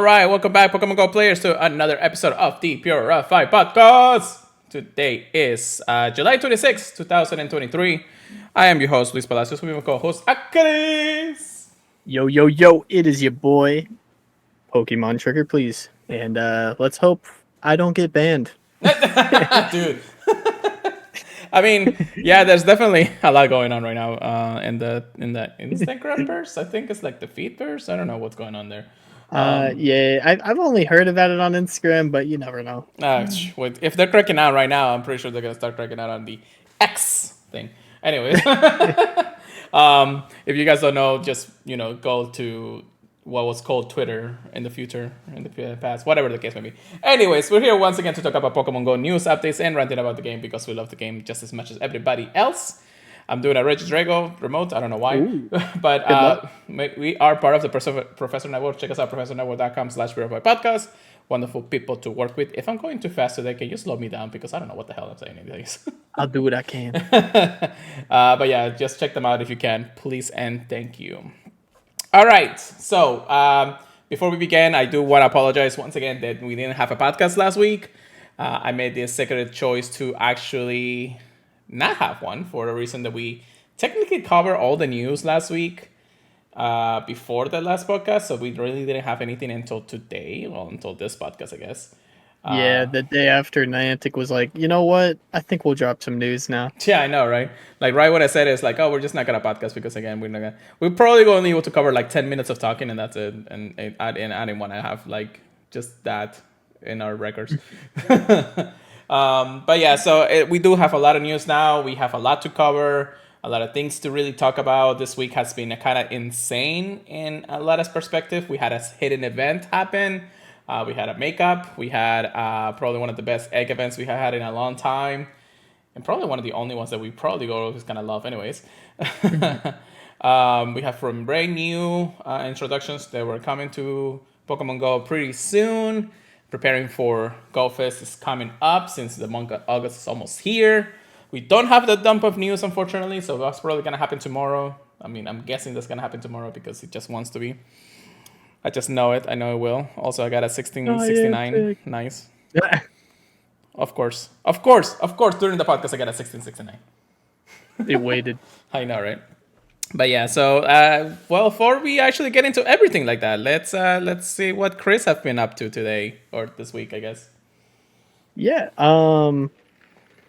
All right, welcome back, Pokemon Go players, to another episode of the Purified podcast. Today is July 26th, 2023. I am your host, Luis Palacios, with my co-host, Chris. Yo, yo, yo, it is your boy, Pokemon Trigger, please. And let's hope I don't get banned. Dude. I mean, yeah, there's definitely a lot going on right now in the Instagram verse. I think it's like the feed verse. I don't know what's going on there. I've only heard about it on Instagram, but you never know. If they're cracking out right now, I'm pretty sure they're gonna start cracking out on the X thing. Anyways, if you guys don't know, just go to what was called Twitter in the future, in the past, whatever the case may be. Anyways, we're here once again to talk about Pokemon Go news, updates, and ranting about the game because we love the game just as much as everybody else. I'm doing a Regis Rego remote. I don't know why. But we are part of the Professor Network. Check us out, professornetwork.com/Purified podcast. Wonderful people to work with. If I'm going too fast today, can you slow me down? Because I don't know what the hell I'm saying anyways. I'll do what I can. But yeah, just check them out if you can. Please and thank you. All right. So before we begin, I do want to apologize once again that we didn't have a podcast last week. I made the executive choice to actually not have one for the reason that we technically covered all the news last week before the last podcast. So we really didn't have anything until today. Well, until this podcast, I guess. Yeah, the day after Niantic was like, you know what? I think we'll drop some news now. Yeah, I know, right? Like, right what I said is like, oh, we're just not gonna podcast because again, we're probably only able to cover like 10 minutes of talking and that's it. And I didn't want to have like just that in our records. But yeah, so we do have a lot of news now. We have a lot to cover, a lot of things to really talk about. This week has been kind of insane in a lot of perspective. We had a hidden event happen. We had a makeup. We had probably one of the best egg events we have had in a long time. And probably one of the only ones that we probably always kind of love anyways. We have from brand new introductions that were coming to Pokemon Go pretty soon. Preparing for GOFest is coming up since the month of August is almost here. We don't have the dump of news, unfortunately, so that's probably going to happen tomorrow. I mean, I'm guessing that's going to happen tomorrow because it just wants to be. I just know it. I know it will. Also, I got a 1669. Nice. Of course. During the podcast, I got a 1669. It waited. I know, right? But yeah, so well, before we actually get into everything like that, let's see what Chris have been up to today or this week, I guess. Yeah.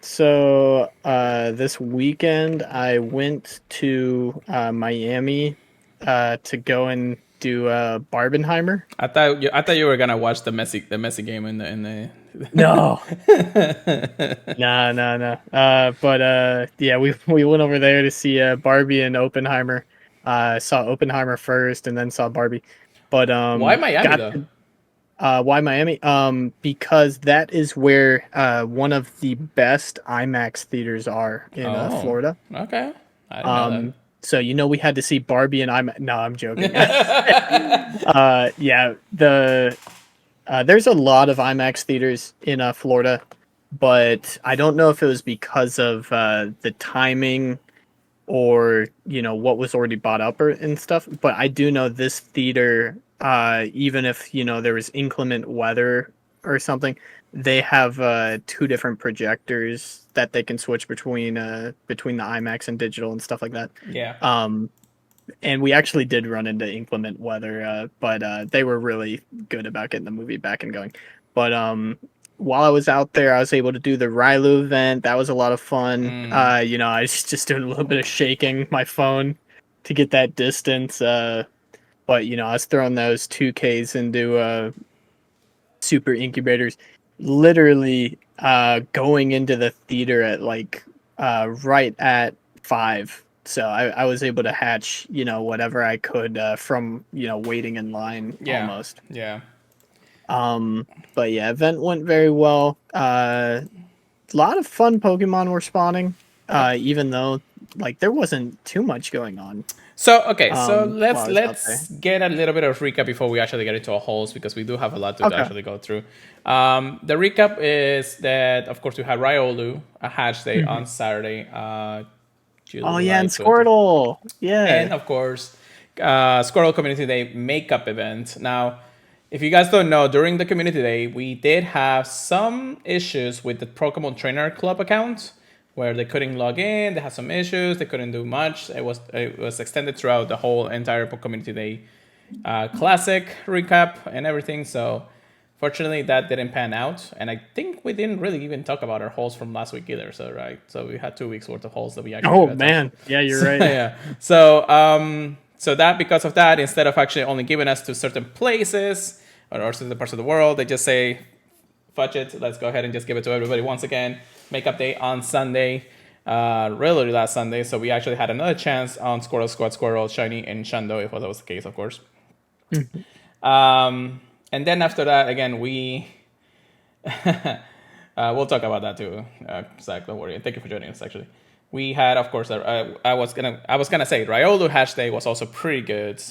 So this weekend I went to Miami to go and do Barbenheimer. I thought you were gonna watch the Messi game in the. No. No. But yeah, we went over there to see Barbie and Oppenheimer. Saw Oppenheimer first, and then saw Barbie. But why Miami though? Why Miami? Because that is where one of the best IMAX theaters are in Florida. Okay. I didn't know that. So we had to see Barbie and IMAX. No, I'm joking. Yeah, there's a lot of IMAX theaters in Florida, but I don't know if it was because of the timing or what was already bought up and stuff. But I do know this theater, even if there was inclement weather or something, they have two different projectors that they can switch between the IMAX and digital and stuff like that. Yeah. And we actually did run into inclement weather, but they were really good about getting the movie back and going. But while I was out there, I was able to do the Rylu event. That was a lot of fun. I was just doing a little bit of shaking my phone to get that distance. But I was throwing those 2Ks into super incubators. Literally going into the theater at like right at 5. So I was able to hatch, whatever I could from, waiting in line almost. Yeah. But yeah, event went very well. A lot of fun Pokemon were spawning, even though like there wasn't too much going on. So okay, so let's get a little bit of recap before we actually get into a holes because we do have a lot to actually go through. The recap is that of course we had Riolu, a hatch day on Saturday. July and Squirtle, yeah, and of course, Squirtle Community Day makeup event. Now, if you guys don't know, during the community day, we did have some issues with the Pokemon Trainer Club account where they couldn't log in. They had some issues. They couldn't do much. It was extended throughout the whole entire community day classic recap and everything. So fortunately, that didn't pan out. And I think we didn't really even talk about our hauls from last week either. So right, so we had 2 weeks worth of hauls that we actually. Oh got man, yeah, you're right. Yeah. So that because of that, instead of actually only giving us to certain places or certain parts of the world, they just say, "Fudge it, let's go ahead and just give it to everybody once again." Makeup day on Sunday, really last Sunday. So we actually had another chance on Squirtle, Squad, Squirrel, Shiny, and Shundo, if that was the case, of course. And then after that, again, we we'll talk about that too. Zach, don't worry. Thank you for joining us. Actually, we had, of course, I was gonna say Riolu hatch day was also pretty good.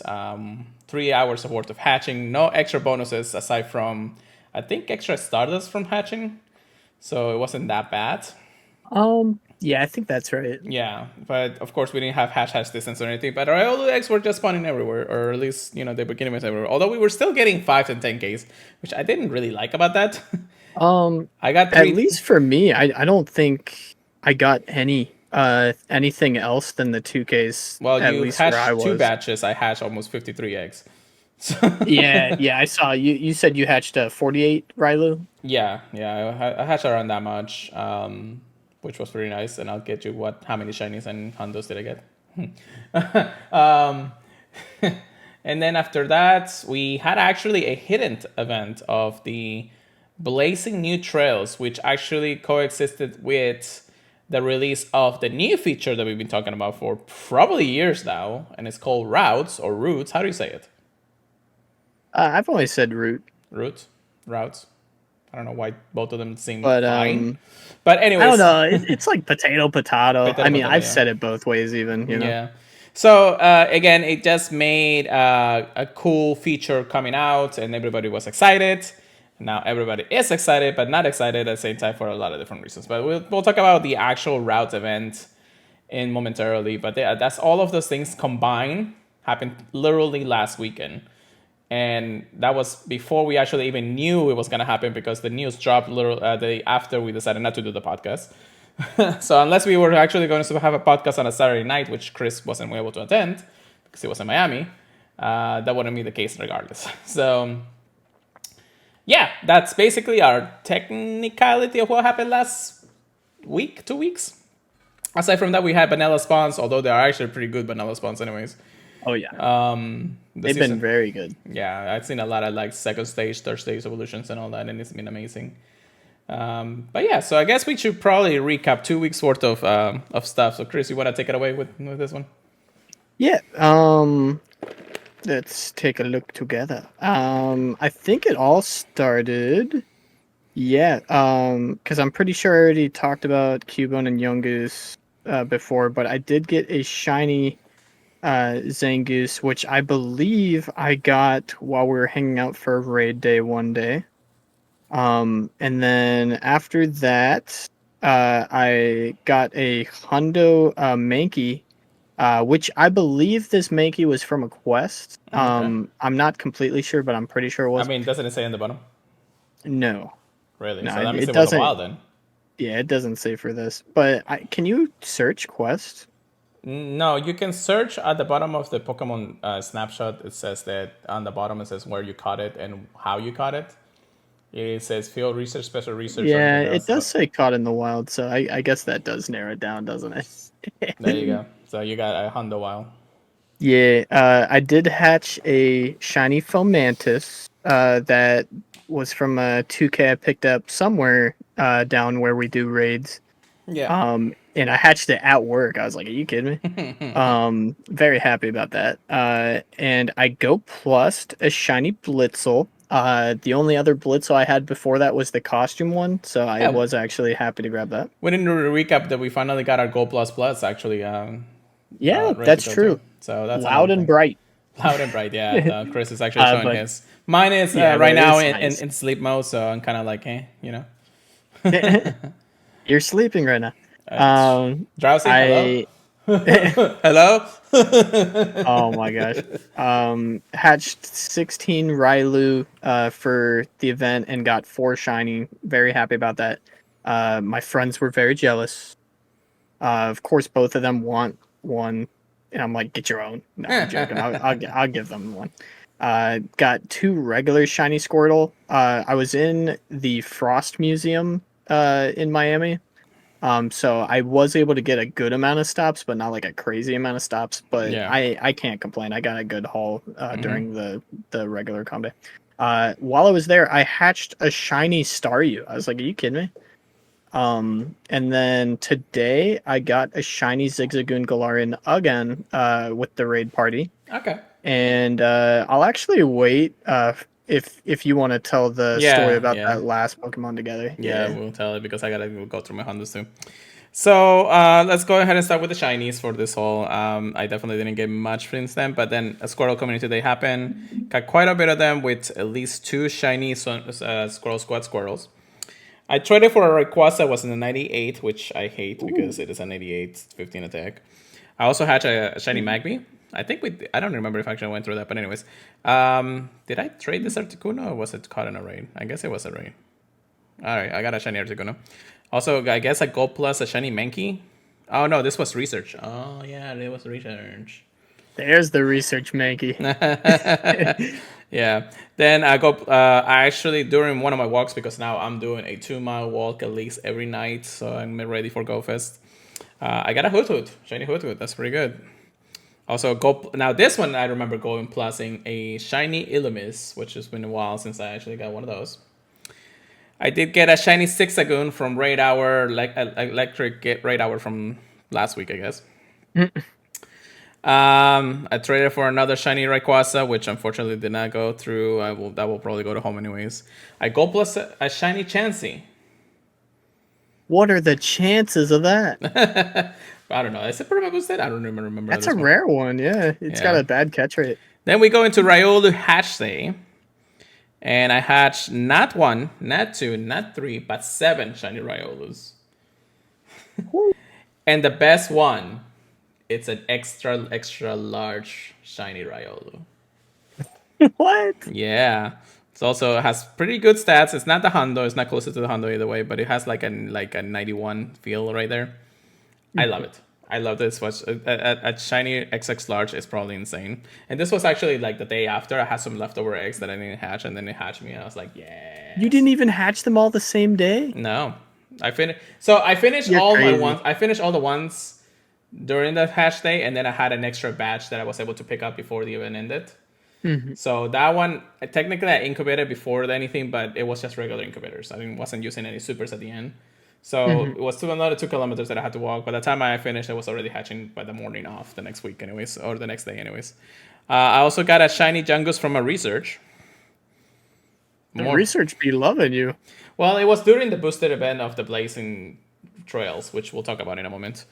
3 hours of worth of hatching, no extra bonuses aside from I think extra Stardust from hatching, so it wasn't that bad. Yeah, I think that's right. Yeah, but of course we didn't have hatch distance or anything. But our Riolu eggs were just spawning everywhere, or at least they were getting us everywhere. Although we were still getting 5 and 10Ks, which I didn't really like about that. I got 3. At least for me, I don't think I got anything else than the 2Ks. Well, at you least where I hatched 2 was. batches. I hatched almost 53 eggs. Yeah, I saw you. You said you hatched a 48 Rylu. Yeah, I hatched around that much, which was pretty nice. And I'll get you how many shinies and hundos did I get? And then after that, we had actually a hidden event of the Blazing New Trails, which actually coexisted with the release of the new feature that we've been talking about for probably years now, and it's called Routes or Routes. How do you say it? I've always said root. Routes? I don't know why both of them seem But fine. But anyways, I don't know. It's like potato. Potato, I mean, I've yeah. said it both ways, even. Yeah. So again, it just made a cool feature coming out, and everybody was excited. Now everybody is excited, but not excited at the same time for a lot of different reasons. But we'll talk about the actual route event in momentarily. But that's all of those things combined happened literally last weekend. And that was before we actually even knew it was going to happen, because the news dropped the day after we decided not to do the podcast. So unless we were actually going to have a podcast on a Saturday night, which Chris wasn't able to attend because he was in Miami, that wouldn't be the case regardless. So yeah, that's basically our technicality of what happened last week, 2 weeks. Aside from that, we had vanilla spawns, although they are actually pretty good vanilla spawns anyways. Oh yeah. They've been very good. Yeah, I've seen a lot of like second stage, third stage evolutions and all that, and it's been amazing. But yeah, so I guess we should probably recap 2 weeks worth of stuff. So Chris, you want to take it away with this one? Yeah. Let's take a look together. I think it all started. Yeah. Because I'm pretty sure I already talked about Cubone and Yungoos before, but I did get a shiny Zangoose, which I believe I got while we were hanging out for raid day one day. And then after that, I got a Hundo Mankey, which I believe this Mankey was from a quest. Okay. I'm not completely sure, but I'm pretty sure it was. I mean, doesn't it say on the bottom? No. Really? No, So that means it it was a doesn't. while then. Yeah, it doesn't say for this. But can you search quest? No, you can search at the bottom of the Pokemon snapshot. It says that on the bottom it says where you caught it and how you caught it. It says field research, special research. Yeah, or it does say caught in the wild, so I guess that does narrow it down, doesn't it? There you go. So you got a Hondo Wild. Yeah, I did hatch a shiny Fomantis that was from a 2K I picked up somewhere down where we do raids. Yeah. And I hatched it at work. I was like, "Are you kidding me?" Very happy about that. And I go plussed a shiny Blitzel. The only other Blitzel I had before that was the costume one, so I was actually happy to grab that. We didn't recap that we finally got our Gold Plus Plus actually. Yeah, that's true. Too. So that's loud and bright. Loud and bright, yeah. Chris is actually showing his. Mine is yeah, right now nice. in sleep mode, so I'm kind of like, you know. You're sleeping right now. Drowsy, hello? Hello? Oh my gosh. Hatched 16 Railu for the event and got 4 shiny. Very happy about that. My friends were very jealous. Of course, both of them want one, and I'm like, get your own. No, I'm joking. I'll give them one. Got 2 regular shiny Squirtle. I was in the Frost Museum in Miami. So I was able to get a good amount of stops, but not like a crazy amount of stops. But Yeah. I can't complain. I got a good haul during the regular comp day. While I was there, I hatched a shiny Staryu. I was like, are you kidding me? And then today I got a shiny Zigzagoon Galarian again with the raid party. Okay. And I'll actually wait if you want to tell the story Yeah, about yeah. that last Pokemon together. Yeah, we'll tell it because I gotta go through my Hondas too. So let's go ahead and start with the shinies for this whole. I definitely didn't get much from them, but then a Squirrel Community Day happened. Got quite a bit of them with at least 2 shiny Squirrel Squad Squirrels. I traded for a Rayquaza that was in the 98, which I hate because it is an 88, 15 attack. I also hatched a shiny Magby. I don't remember if I actually went through that, but anyways. Did I trade this Articuno or was it caught in a raid? I guess it was a raid. Alright, I got a shiny Articuno. Also, I guess a Gold Plus, a shiny Mankey. Oh no, this was research. Oh yeah, it was research. There's the research Mankey. Yeah. Then I go. I actually during one of my walks because now I'm doing a 2-mile walk at least every night, so I'm ready for GoFest. I got a Hoot, shiny Hoot. That's pretty good. Also, now this one I remember going plusing a shiny Illumis, which has been a while since I actually got one of those. I did get a shiny Zigzagoon from Raid Hour, like electric get Raid Hour from last week, I guess. I traded for another shiny Rayquaza, which unfortunately did not go through. That will probably go to home anyways. I go plus a shiny Chansey. What are the chances of that? I don't know. Is it perma boosted? I don't even remember. That's this a one. rare one. Yeah, it's got Yeah. a bad catch rate. Then we go into Riolu Hatch Day. And I hatched not 1, not 2, not 3, but 7 shiny Riolus. And the best one, it's an extra large shiny Riolu. What? Yeah. It has pretty good stats. It's not the Hondo. It's not closer to the Hondo either way, but it has like a 91 feel right there. I love it. I love this. A shiny XX large is probably insane. And this was actually like the day after. I had some leftover eggs that I didn't hatch, and then it hatched me, and I was like, yeah. You didn't even hatch them all the same day? No, I finished. So I finished You're all crazy. my ones. I finished all the ones during the hatch day, and then I had an extra batch that I was able to pick up before the event ended. So that one, technically, I incubated before anything, but it was just regular incubators. I wasn't using any supers at the end. So it was another 2 kilometers that I had to walk. By the time I finished, I was already hatching by the morning off the next week, anyways, or the next day, anyways. I also got a shiny Jungus from a research. The research be loving you. Well, it was during the boosted event of the Blazing Trails, which we'll talk about in a moment.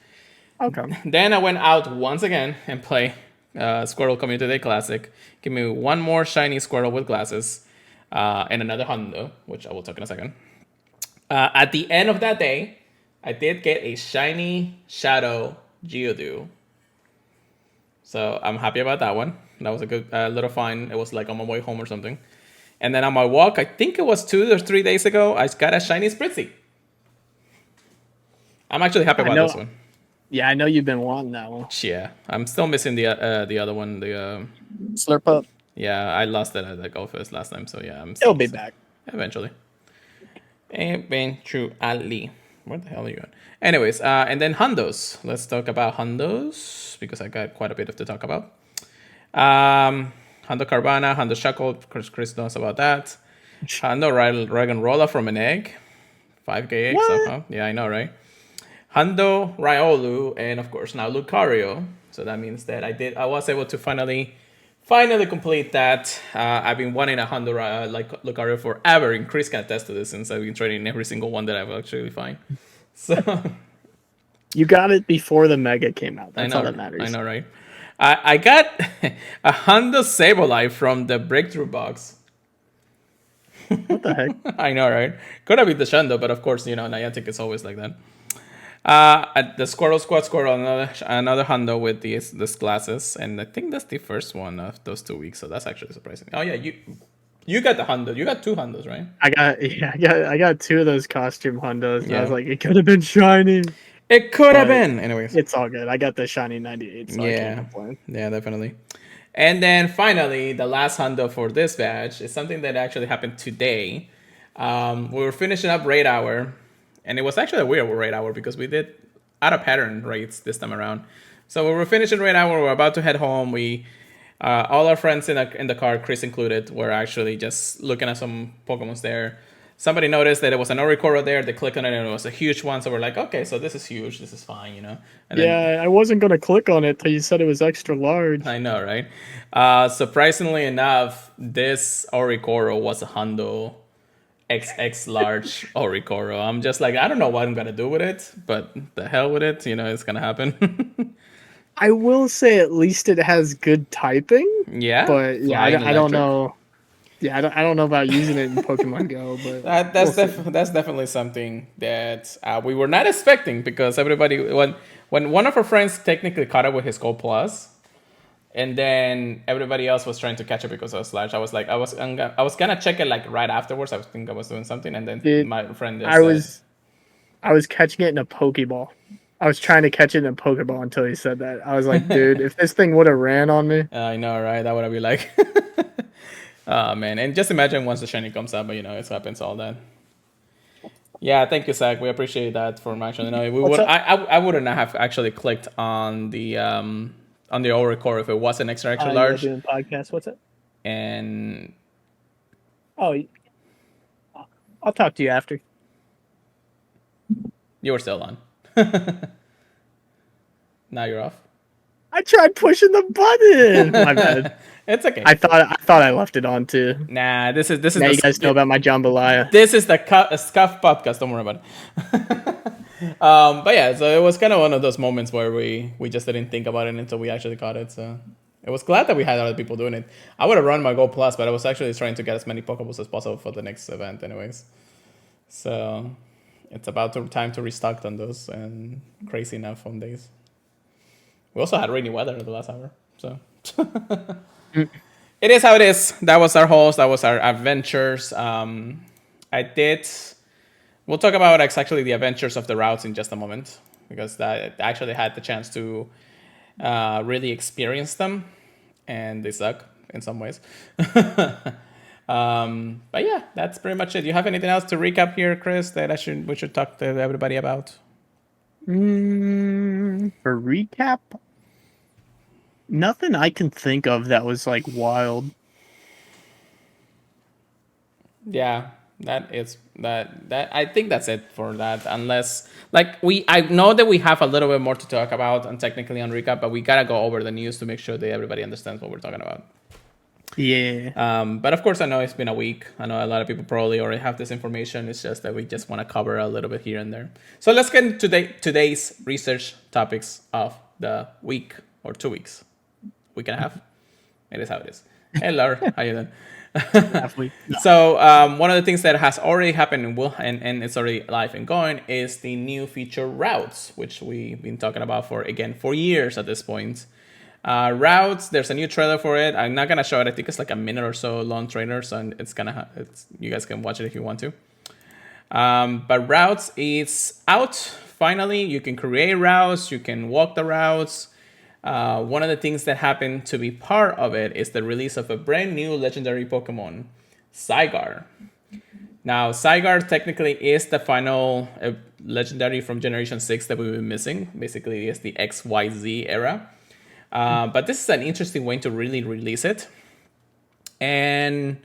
Okay. Then I went out once again and play Squirrel Community Day Classic. Give me one more shiny Squirrel with glasses and another Hondo, which I will talk in a second. At the end of that day, I did get a shiny Shadow Geodude. So I'm happy about that one. That was a good little find. It was like on my way home or something. And then on my walk, I think it was 2 or 3 days ago, I got a shiny Spritzy. I'm actually happy about this one. Yeah, I know you've been wanting that one. Yeah, I'm still missing the other one. The Slurp up. yeah, I lost it at the GoFest last time, so yeah, It'll be back. Eventually. Eventually. Where the hell are you going? Anyways, and then Hondos. Let's talk about Hondos because I got quite a bit to talk about. Hondo Carvana, Hondo Shackle. Chris knows about that. Hondo Raggenrola from an egg. 5k egg somehow. Yeah, I know, right? Hondo Riolu, and of course now Lucario. So that means that I was able to finally complete that. I've been wanting a Hondo like Lucario forever, and Chris can attest to this since I've been trading every single one that I've actually find. So you got it before the Mega came out. That's all that matters. I know, right? I got a Hondo Sableye from the Breakthrough box. What the heck? I know, right? Could have been the Shundo, but of course, Niantic is always like that. At the Squirrel Squad Squirrel, another hundo with these glasses, and I think that's the first one of those 2 weeks. So that's actually surprising. Oh yeah, you got the hundo. You got two hundos, right? I got two of those costume Hondos, and I was Yeah, like, it could have been shiny, it could have but been. Anyways, it's all good. I got the shiny 98, so I can't yeah, complain. yeah, definitely. And then finally, the last hundo for this batch is something that actually happened today. We were finishing up raid hour, and it was actually a weird raid hour because we did out of pattern raids this time around. So we were finishing raid hour. We were about to head home. We all our friends in the car, Chris included, were actually just looking at some Pokemons there. Somebody noticed that there was an Oricoro there. They clicked on it, and it was a huge one. So we're like, okay, so this is huge. This is fine, you know. And then Yeah, I wasn't gonna click on it till you said it was extra large. I know, right? Surprisingly enough, this Oricoro was a Hundo XX large Oricoro. I'm just like, I don't know what I'm gonna do with it, but the hell with it, you know, it's gonna happen. I will say at least it has good typing, Yeah, but yeah, flying I don't electric. know. Yeah, I don't know about using it in Pokemon Go, but we'll see. That's definitely something that we were not expecting because everybody when one of our friends technically caught up with his Gold Plus, and then everybody else was trying to catch up because of Slash. I was like, I was gonna check it like right afterwards. I think I was doing something, and then It, my friend just I said, was I was catching it in a Pokeball. I was trying to catch it in a Pokeball until he said that. I was like, dude, if this thing would have ran on me, "I know, right? That would be like, oh man!" And just imagine once the shiny comes up, but you know, it happens all that. Yeah, thank you, Zach. We appreciate that for actually. No, we what's would. up? I wouldn't have actually clicked on the Oracle if it was an extra Yeah, large, doing podcast. What's up? and Oh, I'll talk to you after. you were still on. Now you're off. I tried pushing the button. My bad. It's okay. I thought I left it on too. Nah, this is Now you guys know about my jambalaya. this is the scuff podcast. Don't worry about it. But yeah, so it was kind of one of those moments where we just didn't think about it until we actually caught it. So it was glad that we had other people doing it. I would have run my Gold Plus, but I was actually trying to get as many Pokeballs as possible for the next event, anyways. So it's about time to restock on those, and crazy enough on days. We also had rainy weather in the last hour, so it is how it is. That was our host. That was our adventures. I did. We'll talk about actually the adventures of the routes in just a moment because that I actually had the chance to really experience them, and they suck in some ways. But yeah, that's pretty much it. Do you have anything else to recap here, Chris, that we should talk to everybody about? For recap, nothing I can think of that was like wild. Yeah, that I think that's it for that. Unless I know that we have a little bit more to talk about and technically on recap, but we gotta go over the news to make sure that everybody understands what we're talking about. Yeah. But of course, I know it's been a week. I know a lot of people probably already have this information. It's just that we just want to cover a little bit here and there. So let's get into today's research topics of the week or 2 weeks, week and a half. It is how it is. Hey, Laura, how you doing? So one of the things that has already happened and it's already live and going is the new feature routes, which we've been talking about for years at this point. Routes, there's a new trailer for it. I'm not gonna show it. I think it's like a minute or so long trailer, so it's you guys can watch it if you want to. But routes is out finally. You can create routes, you can walk the routes. One of the things that happened to be part of it is the release of a brand new legendary Pokemon, Zygarde. Now, Zygarde technically is the final legendary from Generation 6 that we've been missing. Basically, it's the XYZ era. But this is an interesting way to really release it. And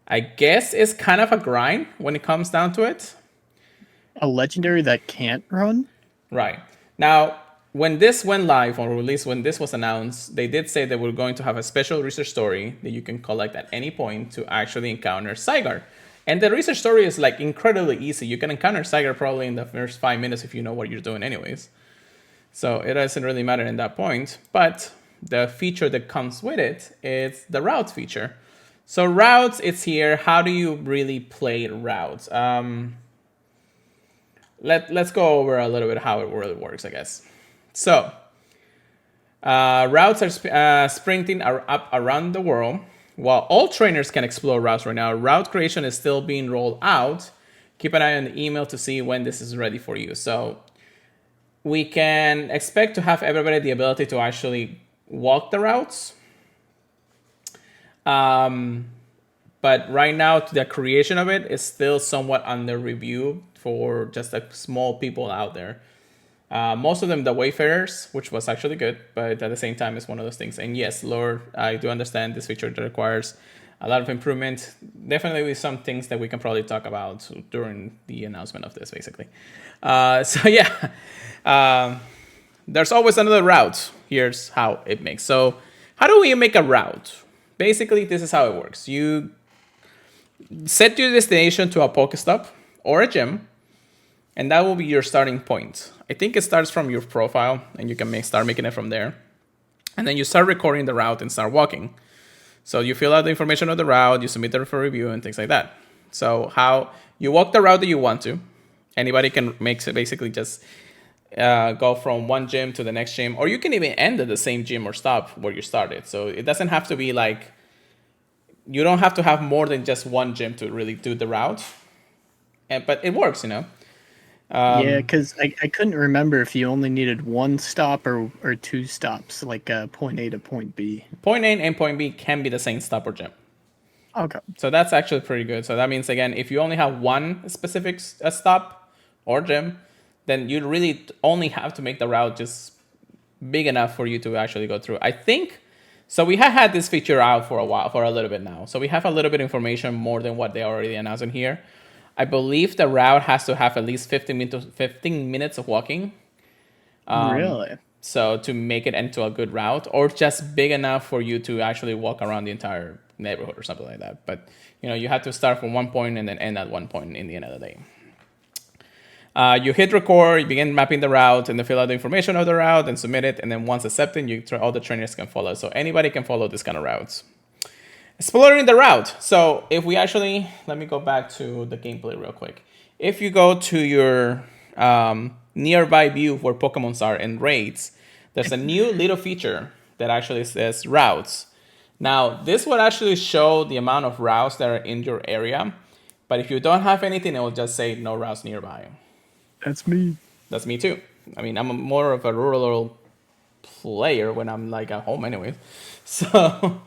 I guess it's kind of a grind when it comes down to it. A legendary that can't run? Right. Now, when this went live or released, when this was announced, they did say that we're going to have a special research story that you can collect at any point to actually encounter Zygarde. And the research story is like incredibly easy. You can encounter Zygarde probably in the first 5 minutes if you know what you're doing anyways. So it doesn't really matter in that point. But the feature that comes with it is the routes feature. So routes, it's here. How do you really play routes? let's go over a little bit how it really works, I guess. So routes are sprinting up around the world. While all trainers can explore routes right now, route creation is still being rolled out. Keep an eye on the email to see when this is ready for you. So we can expect to have everybody the ability to actually walk the routes. But right now, the creation of it is still somewhat under review for just a small people out there. Most of them, the Wayfarers, which was actually good, but at the same time, it's one of those things. And yes, Lord, I do understand this feature that requires a lot of improvement. Definitely some things that we can probably talk about during the announcement of this, basically. So yeah, there's always another route. Here's how it makes. So how do we make a route? Basically, this is how it works. You set your destination to a Pokestop or a gym, and that will be your starting point. I think it starts from your profile, and you can start making it from there. And then you start recording the route and start walking. So you fill out the information of the route, you submit it for review, and things like that. So how you walk the route that you want to. Anybody can make it basically just go from one gym to the next gym, or you can even end at the same gym or stop where you started. So it doesn't have to be like, you don't have to have more than just one gym to really do the route. But it works, Yeah, because I couldn't remember if you only needed one stop or two stops, like point A to point B. Point A and point B can be the same stop or gym. Okay. So that's actually pretty good. So that means, again, if you only have one specific stop or gym, then you really only have to make the route just big enough for you to actually go through. I think, so we have had this feature out for a while, for a little bit now. So we have a little bit of information more than what they already announced in here. I believe the route has to have at least 15 minutes of walking. Really? So to make it into a good route, or just big enough for you to actually walk around the entire neighborhood or something like that. But you have to start from one point and then end at one point in the end of the day. You hit record, you begin mapping the route, and then fill out the information of the route and submit it. And then once accepted, all the trainers can follow. So anybody can follow this kind of routes. Exploring the route. So if we actually, let me go back to the gameplay real quick. If you go to your nearby view where Pokemons are and raids, there's a new little feature that actually says routes. Now, this will actually show the amount of routes that are in your area. But if you don't have anything, it will just say no routes nearby. That's me. That's me too. I mean, I'm more of a rural player when I'm like at home anyways. So,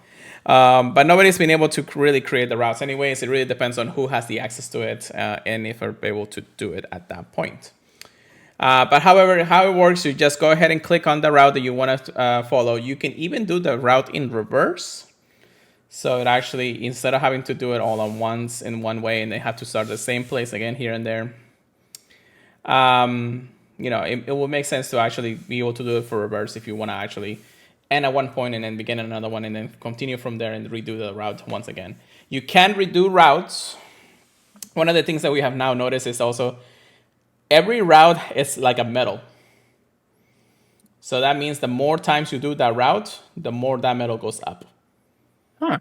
but nobody's been able to really create the routes anyways. It really depends on who has the access to it and if they're able to do it at that point. But however, how it works, you just go ahead and click on the route that you want to follow. You can even do the route in reverse. So it actually, instead of having to do it all at once in one way and they have to start the same place again here and there, it will make sense to actually be able to do it for reverse if you want to actually end at one point and then begin another one and then continue from there and redo the route once again. You can redo routes. One of the things that we have now noticed is also every route is like a medal. So that means the more times you do that route, the more that medal goes up. Huh.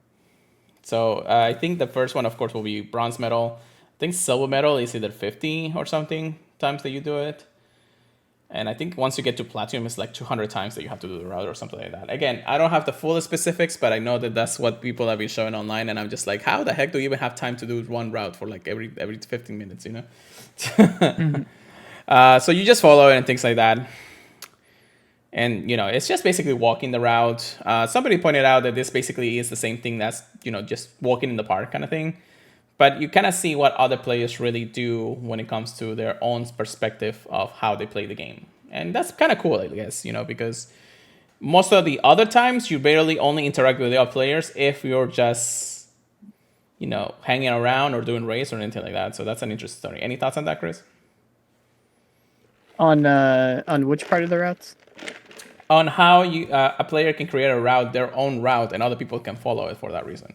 So I think the first one, of course, will be bronze medal. I think silver medal is either 50 or something times that you do it. And I think once you get to platinum, it's like 200 times that you have to do the route or something like that. Again, I don't have the full specifics, but I know that that's what people have been showing online. And I'm just like, how the heck do you even have time to do one route for like every 15 minutes, mm-hmm. So you just follow it and things like that. And, it's just basically walking the route. Somebody pointed out that this basically is the same thing that's, just walking in the park kind of thing. But you kind of see what other players really do when it comes to their own perspective of how they play the game. And that's kind of cool, I guess, because most of the other times you barely only interact with the other players if you're just, hanging around or doing raids or anything like that. So that's an interesting story. Any thoughts on that, Chris? On which part of the routes? On how a player can create a route, their own route, and other people can follow it for that reason.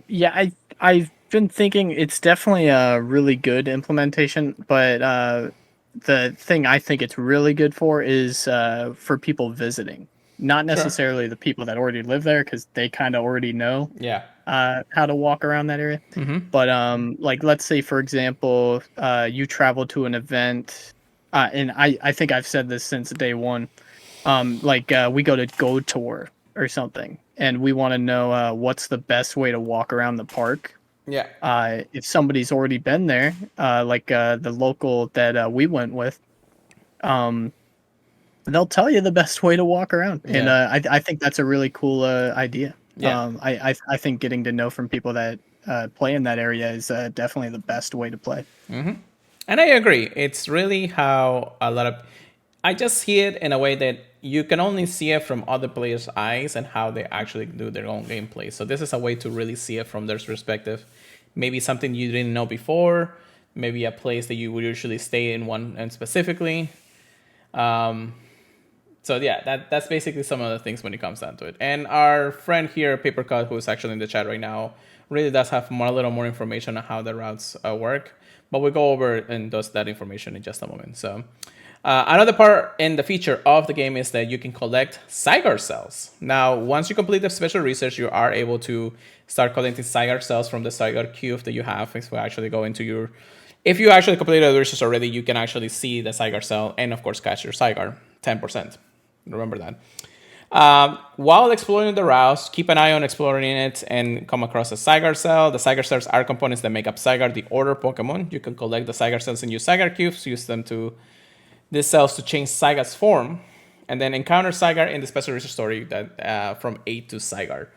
Yeah, I've been thinking it's definitely a really good implementation, but the thing I think it's really good for is for people visiting. Not Sure. necessarily the people that already live there, because they kind of already know Yeah. how to walk around that area. Mm-hmm. But like let's say for example, you travel to an event, and I think I've said this since day one. Like we go to Go Tour or something, and we want to know what's the best way to walk around the park. Yeah. If somebody's already been there, like the local that we went with, um, they'll tell you the best way to walk around, and Yeah. I think that's a really cool idea. Yeah. I think getting to know from people that play in that area is definitely the best way to play. And I agree. It's really how a lot of I just see it in a way that you can only see it from other players' eyes and how they actually do their own gameplay. So this is a way to really see it from their perspective. Maybe something you didn't know before, maybe a place that you would usually stay in one and specifically. Um, so yeah, that's basically some of the things when it comes down to it. And our friend here, Papercut, who is actually in the chat right now, really does have a little more information on how the routes work. But we'll go over and does that information in just a moment. So another part in the feature of the game is that you can collect Zygarde cells. Now, once you complete the special research, you are able to start collecting Zygarde cells from the Zygarde cube that you have. If we actually go into your, if you actually completed the research already, you can actually see the Zygarde cell and of course catch your Zygarde, 10%. Remember that. While exploring the routes, keep an eye on exploring it and come across a Zygarde cell. The Zygarde cells are components that make up Zygarde, the order Pokemon. You can collect the Zygarde cells and use Zygarde cubes, use them to these cells to change Zygarde's form, and then encounter Zygarde in the special research story that from 8 to Zygarde.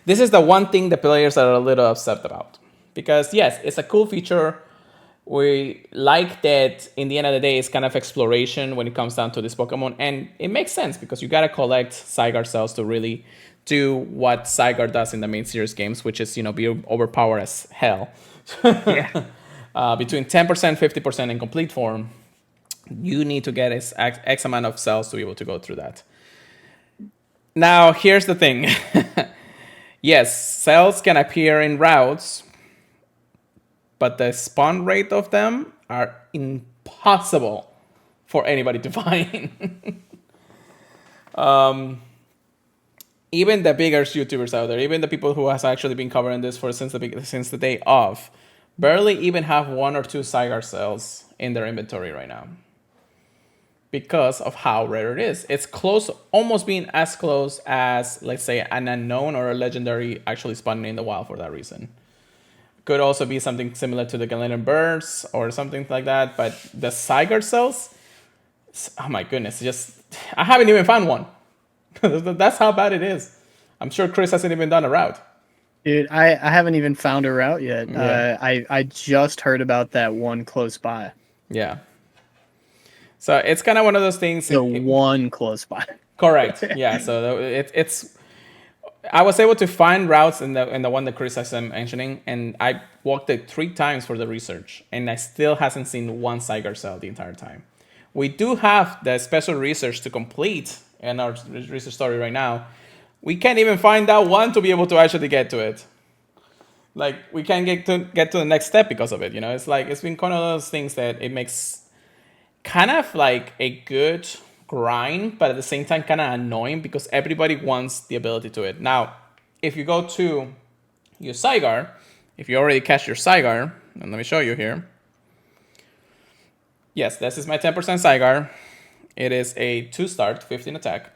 This is the one thing the players are a little upset about. Because yes, it's a cool feature. We like that in the end of the day, it's kind of exploration when it comes down to this Pokemon. And it makes sense because you gotta collect Zygarde cells to really do what Zygarde does in the main series games, which is, be overpowered as hell. Yeah. Between 10%, 50% in complete form, you need to get X amount of cells to be able to go through that. Now, here's the thing. Yes, cells can appear in routes, but the spawn rate of them are impossible for anybody to find. Even the biggest YouTubers out there, even the people who has actually been covering this since the day of, barely even have 1 or 2 Zygarde cells in their inventory right now because of how rare it is. It's close, almost being as close as, let's say, an unknown or a legendary actually spawning in the wild for that reason. Could also be something similar to the Galarian birds or something like that, but the Zygarde cells, oh my goodness, I haven't even found one. That's how bad it is. I'm sure Chris hasn't even done a route. Dude, I haven't even found a route yet. Yeah. I just heard about that one close by. Yeah. So it's kind of one of those things. One close by. Correct. Yeah. So it's. I was able to find routes in the one that Chris has been mentioning, and I walked it 3 times for the research, and I still hasn't seen one Zygarde cell the entire time. We do have the special research to complete in our research story right now. We can't even find that one to be able to actually get to it. Like, we can't get to the next step because of it. It's like, it's been one of those things that it makes kind of like a good grind, but at the same time kind of annoying because everybody wants the ability to it. Now, if you go to your Zygarde, if you already catch your Zygarde, and let me show you here. Yes, this is my 10% Zygarde. It is a 2-star, 15 attack.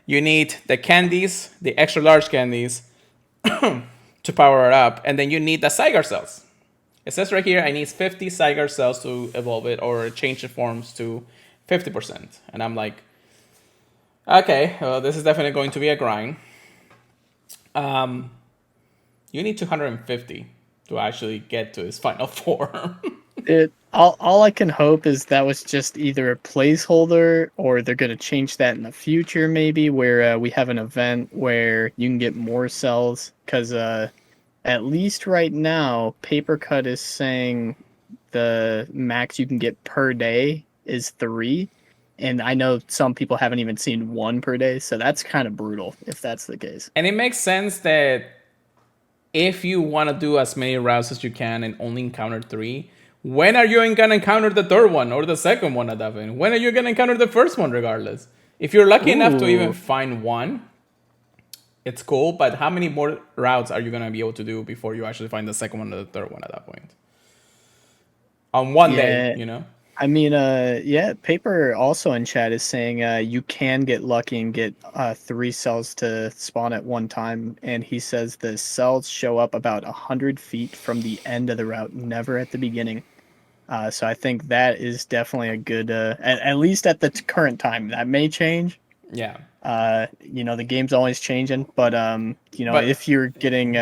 You need the candies, the extra large candies, to power it up, and then you need the Zygarde cells. It says right here, I need 50 Zygarde cells to evolve it or change the forms to 50%. And I'm like, okay, well, this is definitely going to be a grind. You need 250 to actually get to his final form. All I can hope is that was just either a placeholder or they're going to change that in the future, maybe, where we have an event where you can get more cells. Because at least right now, Papercut is saying the max you can get per day is 3. And I know some people haven't even seen 1 per day, so that's kind of brutal if that's the case. And it makes sense that if you want to do as many routes as you can and only encounter 3, when are you gonna encounter the third one or the second one at that point? When are you gonna encounter the first one, regardless? If you're lucky enough to even Ooh, find one, it's cool. But how many more routes are you gonna be able to do before you actually find the second one or the third one at that point? On one day, yeah. you know? I mean, yeah, Paper also in chat is saying you can get lucky and get 3 cells to spawn at one time, and he says the cells show up about 100 feet from the end of the route, never at the beginning. So I think that is definitely a good, at least at the current time. That may change. Yeah. The game's always changing, but But if you're getting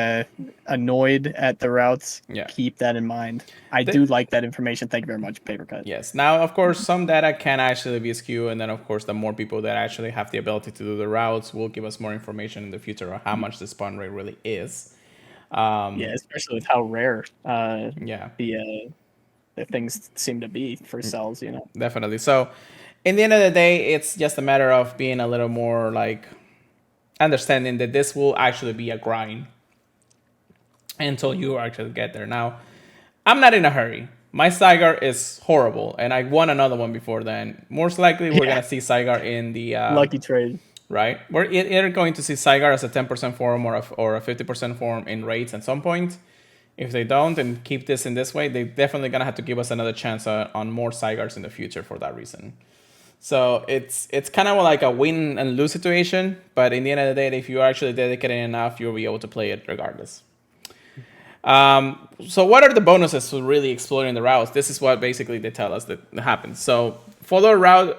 annoyed at the routes, yeah. keep that in mind. I The, do like that information. Thank you very much, Papercut. yes. Now, of course, some data can actually be skewed, and then, of course, the more people that actually have the ability to do the routes will give us more information in the future on how much the spawn rate really is. Yeah, especially with how rare Yeah, the things seem to be for cells. definitely. So, in the end of the day, it's just a matter of being a little more like understanding that this will actually be a grind until you actually get there. Now, I'm not in a hurry. My Zygar is horrible, and I won another one before then. Most likely, we're Yeah, gonna see Zygar in the lucky trade. right. We're either going to see Zygar as a 10% form or a 50% form in raids at some point. If they don't and keep this in this way, they're definitely gonna have to give us another chance on more Zygars in the future for that reason. So it's kind of like a win and lose situation, but in the end of the day, if you're actually dedicated enough, you'll be able to play it regardless. So what are the bonuses to really exploring the routes? This is what basically they tell us that happens. So follow a route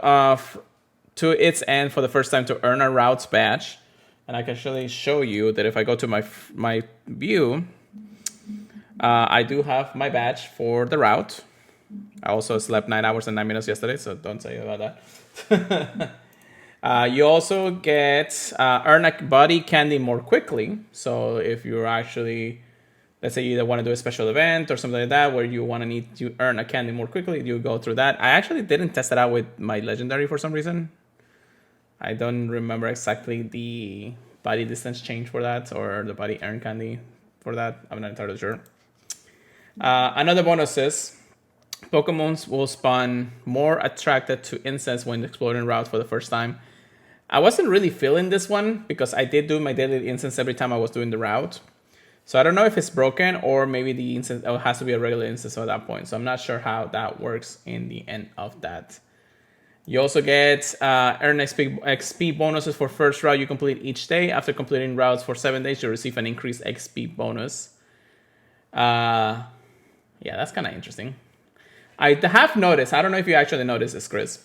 to its end for the first time to earn a routes badge, and I can actually show you that if I go to my view, I do have my badge for the route. I also slept 9 hours and 9 minutes yesterday, so don't say about that. You also get earn a body candy more quickly. So if you're actually, let's say you either want to do a special event or something like that, where you want to need to earn a candy more quickly, you go through that. I actually didn't test it out with my legendary for some reason. I don't remember exactly the body distance change for that or the body earn candy for that. I'm not entirely sure. Another bonus is Pokemons will spawn more attracted to incense when exploring routes for the first time. I wasn't really feeling this one because I did do my daily incense every time I was doing the route. So I don't know if it's broken or maybe the incense has to be a regular incense at that point. So I'm not sure how that works in the end of that. You also get earn XP bonuses for first route you complete each day. After completing routes for 7 days, you receive an increased XP bonus. Yeah, that's kind of interesting. I have noticed, I don't know if you actually noticed this, Chris,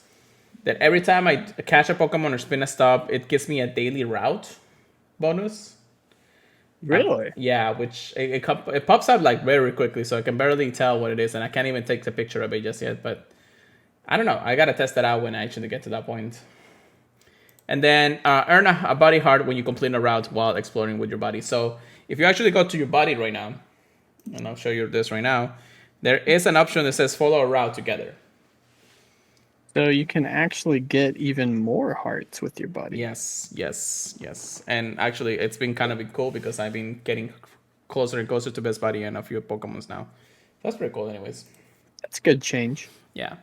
that every time I catch a Pokemon or spin a stop, it gives me a daily route bonus. Really? Yeah, which it pops up like very quickly, so I can barely tell what it is, and I can't even take the picture of it just yet. But I don't know. I gotta test that out when I actually get to that point. And then earn a body heart when you complete a route while exploring with your body. So if you actually go to your body right now, and I'll show you this right now, there is an option that says follow a route together. So you can actually get even more hearts with your buddy. Yes. And actually, it's been kind of cool because I've been getting closer and closer to Best Buddy and a few Pokemons now. That's pretty cool, anyways. That's good change. Yeah.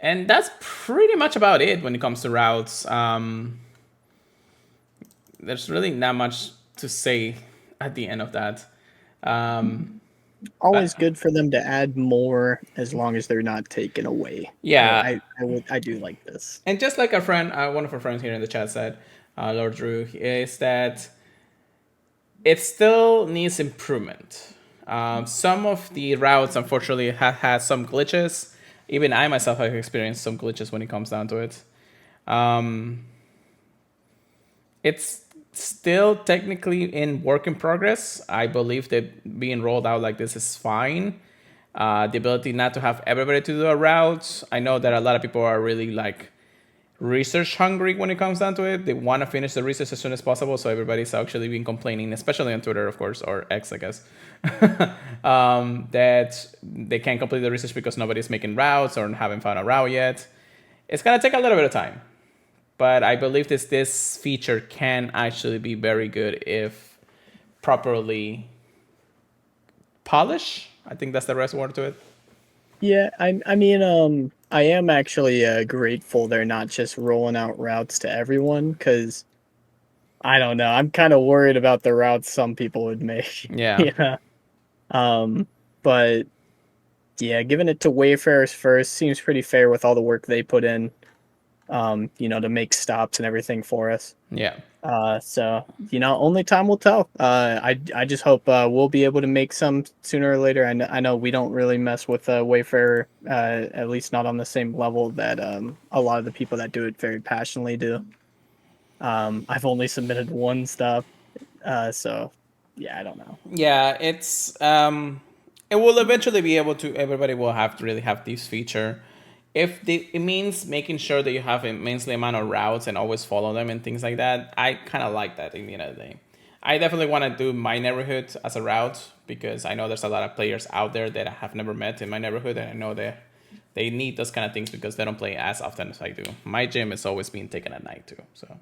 And that's pretty much about it when it comes to routes. There's really not much to say at the end of that. Always good for them to add more as long as they're not taken away. Yeah. I do like this. And just like our friend, one of our friends here in the chat said, Lord Drew, is that it still needs improvement. Some of the routes, unfortunately, have had some glitches. Even I myself have experienced some glitches when it comes down to it. It's still technically in work in progress. I believe that being rolled out like this is fine. The ability not to have everybody to do a route. I know that a lot of people are really like research hungry when it comes down to it. They want to finish the research as soon as possible. So everybody's actually been complaining, especially on Twitter, of course, or X, I guess, that they can't complete the research because nobody's making routes or haven't found a route yet. It's going to take a little bit of time. But I believe this feature can actually be very good if properly polished. I think that's the right word to it. Yeah, I mean, I am actually grateful they're not just rolling out routes to everyone because I don't know. I'm kind of worried about the routes some people would make. Yeah. Yeah. Um, but yeah, giving it to Wayfarers first seems pretty fair with all the work they put in. To make stops and everything for us. Yeah. So only time will tell. I just hope we'll be able to make some sooner or later. I know we don't really mess with Wayfarer, at least not on the same level that a lot of the people that do it very passionately do. I've only submitted one stop, so yeah, I don't know. Yeah, it will eventually be able to. Everybody will have to really have this feature. It means making sure that you have immensely amount of routes and always follow them and things like that. I kind of like that in the end of the day. I definitely want to do my neighborhood as a route because I know there's a lot of players out there that I have never met in my neighborhood, and I know that they need those kind of things because they don't play as often as I do. My gym is always being taken at night too, so.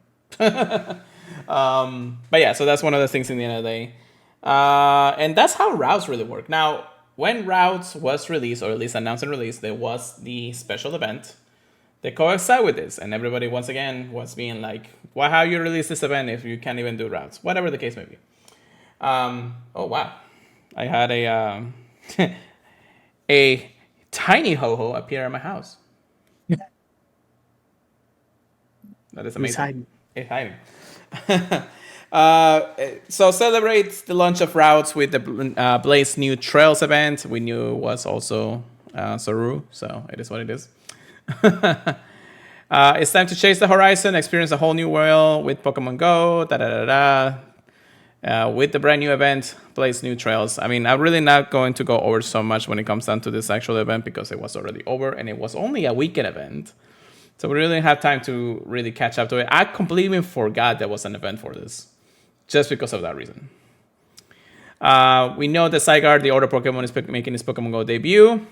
But yeah, so that's one of the things in the end of the day. And that's how routes really work. Now, when routes was released, or at least announced and released, there was the special event that coincide with this, and everybody once again was being like, "Why how you release this event if you can't even do routes?" Whatever the case may be. Oh wow, I had a tiny ho ho appear at my house. That is Who's amazing. hiding? It's hiding. So celebrate the launch of routes with the Blaze New Trails event. We knew it was also Saru, so it is what it is. It's time to chase the horizon, experience a whole new world with Pokemon Go. Da da da da. With the brand new event, Blaze New Trails. I mean, I'm really not going to go over so much when it comes down to this actual event because it was already over and it was only a weekend event. So we really didn't have time to really catch up to it. I completely forgot there was an event for this, just because of that reason. We know that Zygarde, the older Pokemon, is making his Pokemon Go debut.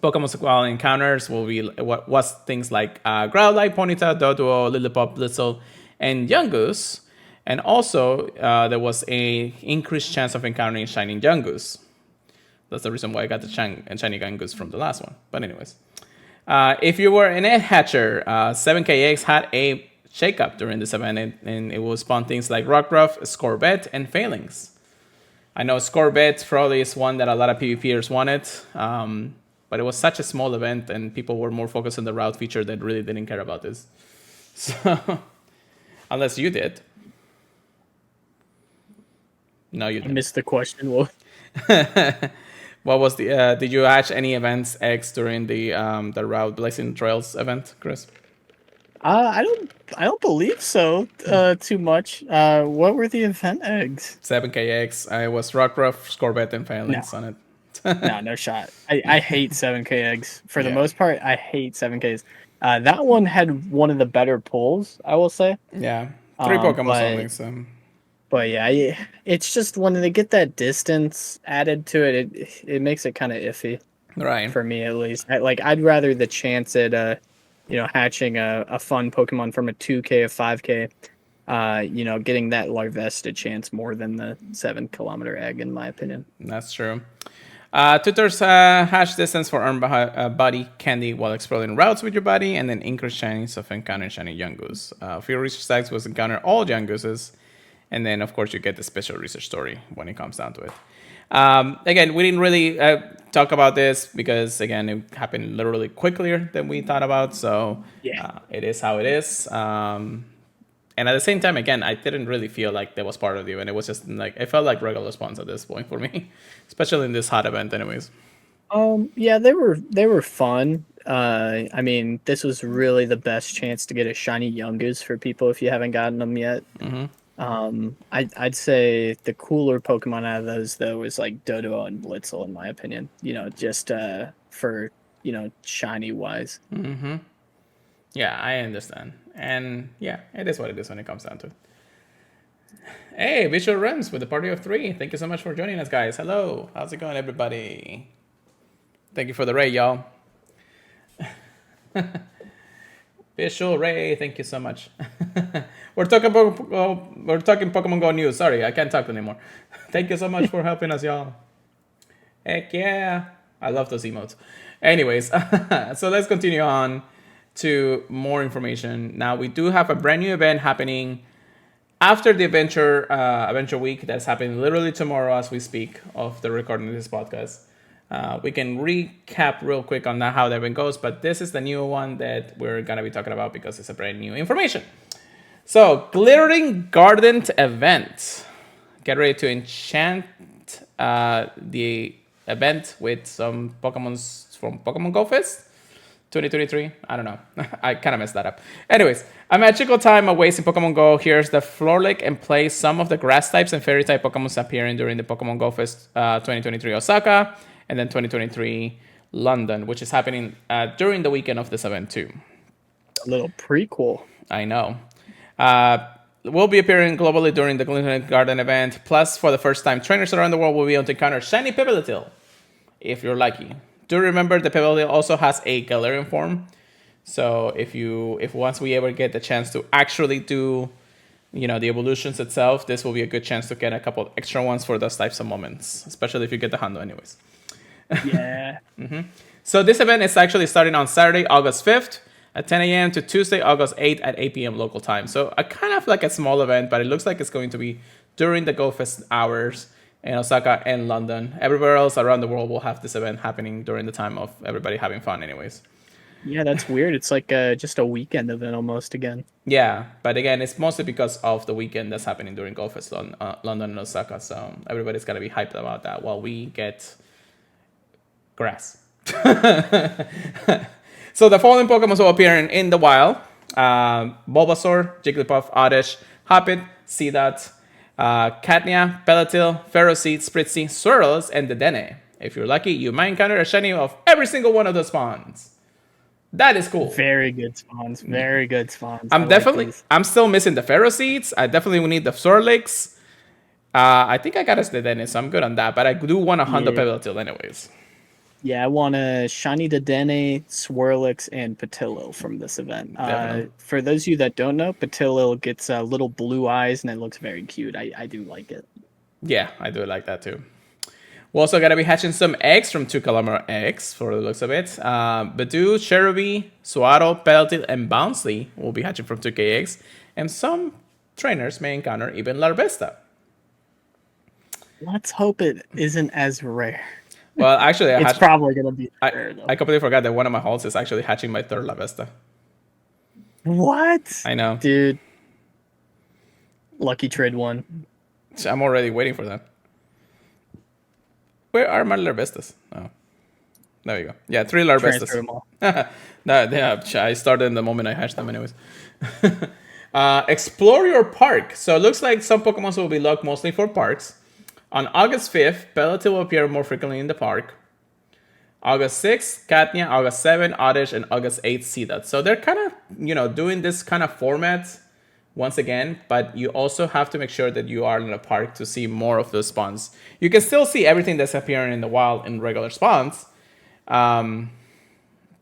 Pokemon Squall encounters will be what was things like Growlithe, Ponyta, Doduo, Lillipup, Blitzel, and Yungoos. And also, there was a increased chance of encountering Shining Yungoos. That's the reason why I got the Shiny Yungoos from the last one. But anyways. If you were an egg hatcher, 7KX had a shakeup during this event, and it will spawn things like Rockruff, Scorbet, and Phalanx. I know Scorbet probably is one that a lot of PvPers wanted, but it was such a small event, and people were more focused on the route feature that really didn't care about this. So, unless you did. No, you I didn't. missed the question. Well, What was the? Did you hatch any events X during the Route Blazing Trails event, Chris? I don't believe so. Too much. What were the event eggs? 7KX. I was Rockruff, Scorbet, and No, Phalanx on it. no shot. I hate 7K eggs. For the Yeah. most part, I hate 7Ks. That one had one of the better pulls, I will say. Yeah. Three Pokemon But only, so. yeah, it's just when they get that distance added to it, it makes it kind of iffy Right. for me at least. I'd rather the chance at hatching a fun Pokemon from a 2K, a 5K, getting that Larvesta chance more than the 7 kilometer egg, in my opinion. That's true. Tutors hash distance for earn body candy while exploring routes with your body, and then increase chances of encountering shiny Yungoos. For your research tags was encounter all Yungooses, and then of course you get the special research story when it comes down to it. Again, we didn't really talk about this because again it happened literally quicker than we thought about, so Yeah. it is how it is. And at the same time, again, I didn't really feel like that was part of the event. It was just like it felt like regular spawns at this point for me, especially in this hot event, anyways. Yeah, they were fun. I mean, this was really the best chance to get a shiny Yungoos for people if you haven't gotten them yet. I'd say the cooler Pokemon out of those though was like Doduo and Blitzel, in my opinion. Just for shiny wise. Yeah, I understand, and yeah, it is what it is when it comes down to it. Hey, Visual Rims with the party of three. Thank you so much for joining us, guys. Hello, how's it going, everybody? Thank you for the raid, y'all. Visual Ray, thank you so much. We're talking Pokemon Go news. Sorry, I can't talk anymore. Thank you so much for helping us, y'all. Heck yeah, I love those emotes. Anyways, so let's continue on to more information. Now we do have a brand new event happening after the adventure week that's happening literally tomorrow as we speak of the recording of this podcast. We can recap real quick on that, how that event goes, but this is the new one that we're gonna be talking about because it's a brand new information. So, Glittering Garden event. Get ready to enchant the event with some Pokemons from Pokemon GoFest 2023. I don't know. I kind of messed that up. Anyways, a magical time awaits in Pokemon Go. Here's the floor lake and play some of the grass types and fairy type Pokemons appearing during the Pokemon GoFest 2023 Osaka and then 2023 London, which is happening during the weekend of this event too. A little prequel. I know. Will be appearing globally during the Glittering Garden event. Plus, for the first time, trainers around the world will be able to encounter shiny Piplutil, if you're lucky. Do remember the Piplutil also has a Galarian form. So if once we ever get the chance to actually do, the evolutions itself, this will be a good chance to get a couple extra ones for those types of moments, especially if you get the Hondo anyways. Yeah. So this event is actually starting on Saturday, August 5th. At 10 a.m. to Tuesday, August 8th at 8 p.m. local time. So a kind of like a small event, but it looks like it's going to be during the GoFest hours in Osaka and London. Everywhere else around the world will have this event happening during the time of everybody having fun anyways. Yeah, that's weird. It's like just a weekend event almost again. Yeah, but again, it's mostly because of the weekend that's happening during GoFest London and Osaka. So everybody's going to be hyped about that while we get grass. So the following Pokemon will appear in the wild. Bulbasaur, Jigglypuff, Oddish, Hoppip, Seedot, Catnia, Pelatil, Ferroseed, Spritzee, Swirls, and Dedenne. If you're lucky, you might encounter a shiny of every single one of those spawns. That is cool. Very good spawns. Very good spawns. I'm still missing the Ferroseeds. I definitely will need the Swirlix. I think I got a Dedenne, so I'm good on that. But I do want a Hondo Pelatil anyways. Yeah, I want a shiny Dedenne, Swirlix, and Patillo from this event. For those of you that don't know, Patillo gets little blue eyes, and it looks very cute. I do like it. Yeah, I do like that too. We're also going to be hatching some eggs from 2 Kilometer Eggs, for the looks of it. Badoo, Cherubi, Suaro, Pelatil, and Bouncy will be hatching from 2K eggs. And some trainers may encounter even Larvesta. Let's hope it isn't as rare. Well, actually, it's probably going to be rare, though. I completely forgot that one of my halls is actually hatching my 3rd Larvesta. What? I know. Dude. Lucky trade one. I'm already waiting for that. Where are my Larvestas? Oh. There you go. Yeah, 3 Larvestas. I started in the moment I hatched them anyways. Explore your park. So it looks like some Pokemon will be locked mostly for parks. On August 5th, Pelatil will appear more frequently in the park. August 6th, Catnia. August 7th, Oddish. And August 8th, Seedot. So they're kind of, doing this kind of format once again, but you also have to make sure that you are in a park to see more of those spawns. You can still see everything that's appearing in the wild in regular spawns. But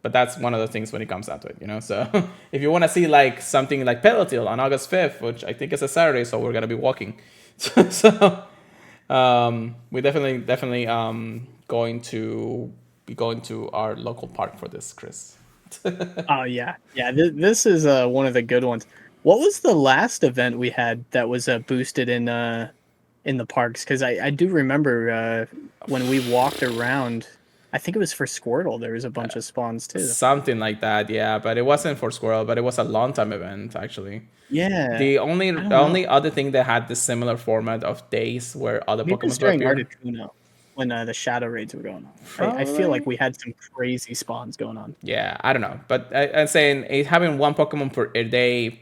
that's one of the things when it comes down to it, So if you want to see like something like Pelatil on August 5th, which I think is a Saturday, so we're going to be walking. We're definitely going to be going to our local park for this, Chris. Oh yeah. This is one of the good ones. What was the last event we had that was boosted in the parks? Because I do remember when we walked around. I think it was for Squirtle. There was a bunch of spawns too. Something like that, yeah. But it wasn't for Squirrel. But it was a long time event actually. Yeah. The only other thing that had this similar format of days where other Pokemon were appearing. Articuno, when the shadow raids were going on. I feel like we had some crazy spawns going on. Yeah, I don't know. But I'm saying having one Pokemon per day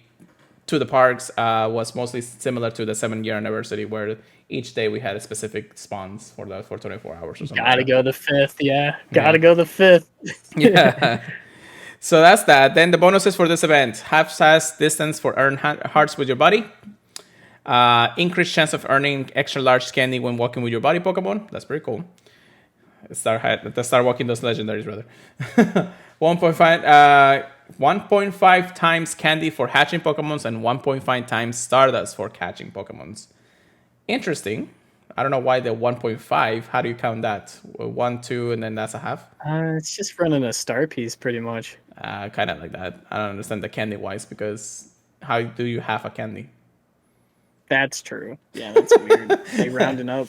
to the parks was mostly similar to the 7-year anniversary where each day we had a specific spawns for 24 hours or something. Gotta go the 5th, yeah. Gotta go the 5th. Yeah. So that's that. Then the bonuses for this event: half size distance for earn hearts with your body. Increased chance of earning extra large candy when walking with your body Pokemon. That's pretty cool. Start walking those legendaries rather. 1.5 times candy for hatching Pokemons and 1.5 times Stardust for catching Pokemons. Interesting. I don't know why the 1.5. How do you count that? 1, 2, and then that's a half? It's just running a star piece, pretty much. Kind of like that. I don't understand the candy wise because how do you have a candy? That's true. Yeah, that's weird. They rounding up.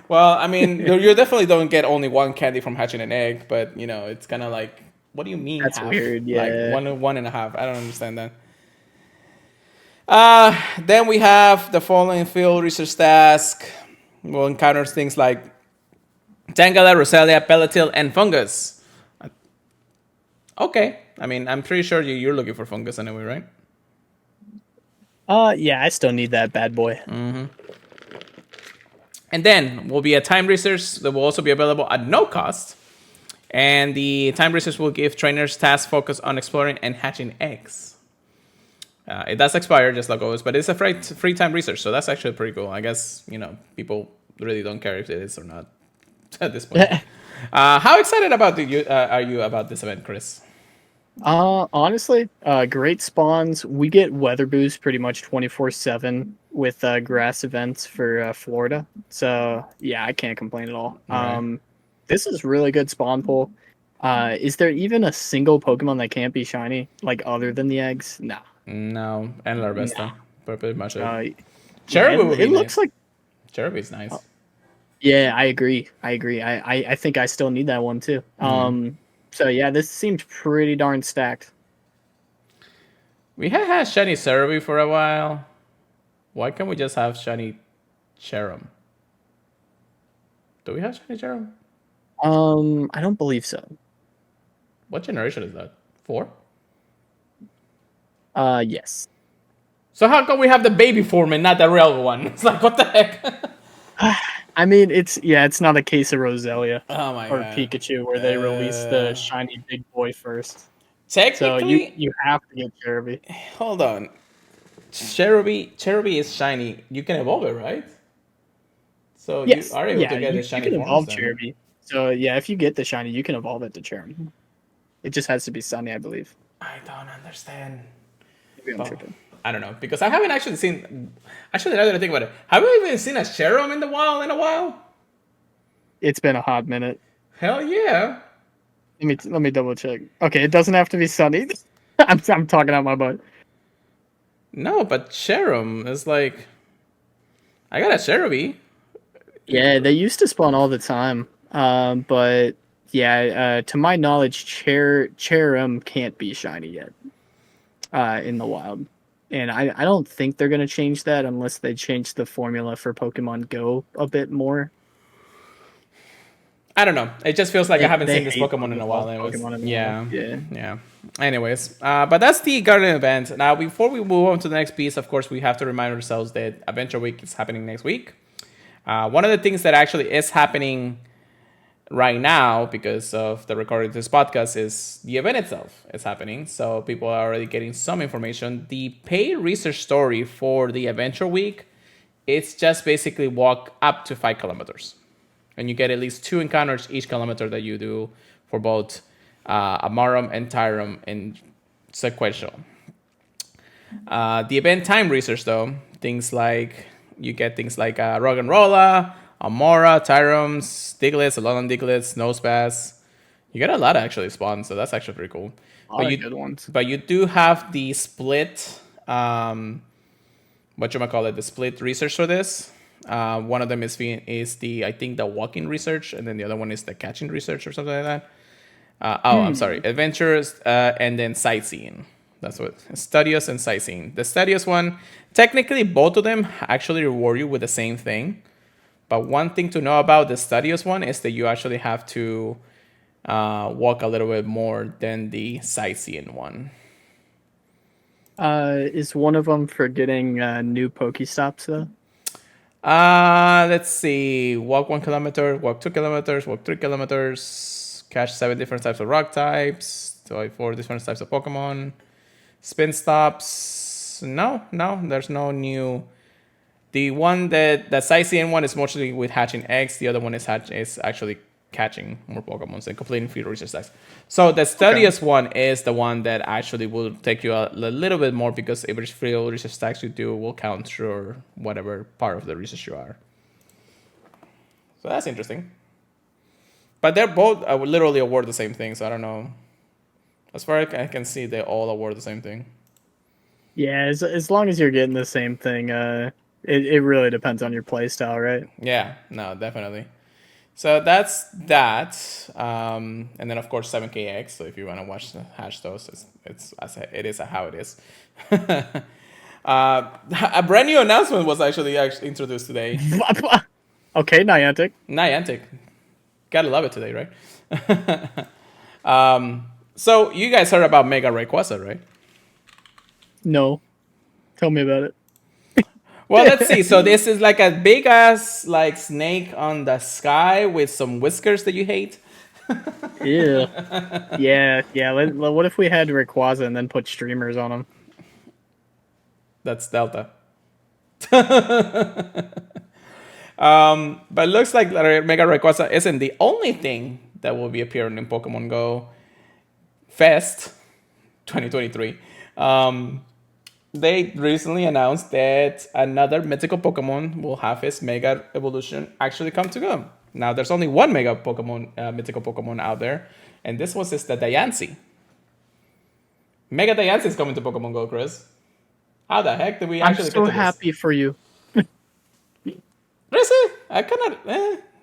Well, I mean, you definitely don't get only one candy from hatching an egg, but you know, it's kind of like, what do you mean That's half? weird. Like Yeah. one and a half. I don't understand that. Then we have the following field research task. We'll encounter things like Tangela, Roselia, Pelletil, and fungus. Okay. I mean, I'm pretty sure you're looking for fungus anyway, right? Yeah, I still need that bad boy. And then will be a time research that will also be available at no cost. And the time research will give trainers tasks focused on exploring and hatching eggs. It does expire, just like always, but it's a free time research, so that's actually pretty cool. I guess, you know, people really don't care if it is or not at this point. How excited are you about this event, Chris? Honestly, great spawns. We get weather boost pretty much 24/7 with grass events for Florida. So yeah, I can't complain at all. Right. This is really good spawn pool. Is there even a single Pokemon that can't be shiny, like other than the eggs? No, No, and no. Larvesta, but pretty much it. Yeah, Cherubi would be it looks nice. like. Cherubi's nice. Yeah, I agree. I agree. I think I still need that one too. So yeah, this seems pretty darn stacked. We had shiny Cerebi for a while. Why can't we just have shiny Cherum? Do we have shiny Cherum? I don't believe so. What generation is that? 4? Yes. So how come we have the baby form and not the real one? It's like, what the heck? I mean, it's not a case of Roselia Oh my or god. Pikachu where they release the shiny big boy first. So Technically, you have to get Cherubi. hold on. Cherubi is shiny. You can evolve it, right? So you Yes, are able yeah, to get the you shiny can forms evolve then. Cherubi. So yeah, if you get the shiny, you can evolve it to Cherubi. It just has to be sunny, I believe. I don't understand. Maybe I'm Well, tripping. I don't know because I haven't actually seen. Actually, now that I think about it, have we even seen a Cherum in the wild in a while? It's been a hot minute. Hell yeah! Let me double check. Okay, it doesn't have to be sunny. I'm talking out my butt. No, but Cherum is like I got a Cherubi. Yeah, they used to spawn all the time. But yeah, to my knowledge, Cherum can't be shiny yet. In the wild. And I don't think they're gonna change that unless they change the formula for Pokemon Go a bit more. I don't know. It just feels like I haven't They seen this hate Pokemon in putting a while. evolved Anyways, Pokemon in the wild. yeah, Yeah. yeah. Anyways, but that's the garden event. Now, before we move on to the next piece, of course, we have to remind ourselves that Adventure Week is happening next week. One of the things that actually is happening right now because of the recording of this podcast is the event itself is happening. So people are already getting some information. The paid research story for the Adventure Week, it's just basically walk up to 5 kilometers. And you get at least 2 encounters each kilometer that you do for both Amarum and Tyrum in sequential. The event time research, though, you get things like Roggenrola, Amora, Tyrums, Diglets, Alolan Diglets, Nosepass. You get a lot of actually spawns, so that's actually pretty cool. A lot of good ones. But you do have the split, the split research for this. One of them is the I think the walking research, and then the other one is the catching research or something like that. I'm sorry, adventures and then sightseeing. That's what studious and sightseeing. The studious one, technically both of them actually reward you with the same thing. But one thing to know about the studious one is that you actually have to walk a little bit more than the sightseeing one. Is one of them for getting new Pokestops though? Let's see. Walk 1 kilometer, walk 2 kilometers, walk 3 kilometers, catch 7 different types of rock types, 4 different types of Pokemon. Spin stops. No, there's no new. The one the sightseeing one is mostly with hatching eggs. The other one is actually catching more Pokemon and completing field research tasks. So the studious one is the one that actually will take you a little bit more because every field research task you do will count through whatever part of the research you are. So that's interesting. But they're both literally award the same thing, so I don't know. As far as I can see, they all award the same thing. Yeah, as long as you're getting the same thing, it really depends on your play style, right? Yeah, no, definitely. So that's that. And then of course 7KX. So if you want to watch the hash those, it is how it is. A brand new announcement was actually introduced today. Okay, Niantic. Niantic, gotta love it today, right? So you guys heard about Mega Rayquaza, right? No, tell me about Well, let's see. So it. this is like a big ass like snake on the sky with some whiskers that you hate. Yeah, yeah. What if we had Rayquaza and then put streamers on them? That's Delta. But it looks like Mega Rayquaza isn't the only thing that will be appearing in Pokemon Go Fest 2023. They recently announced that another mythical Pokemon will have its Mega Evolution actually come to go. Now, there's only one Mega Pokemon, mythical Pokemon out there, and this one is the Diancie. Mega Diancie is coming to Pokemon Go, Chris. How the heck did we I'm actually get so to this? happy for you. Really? I cannot.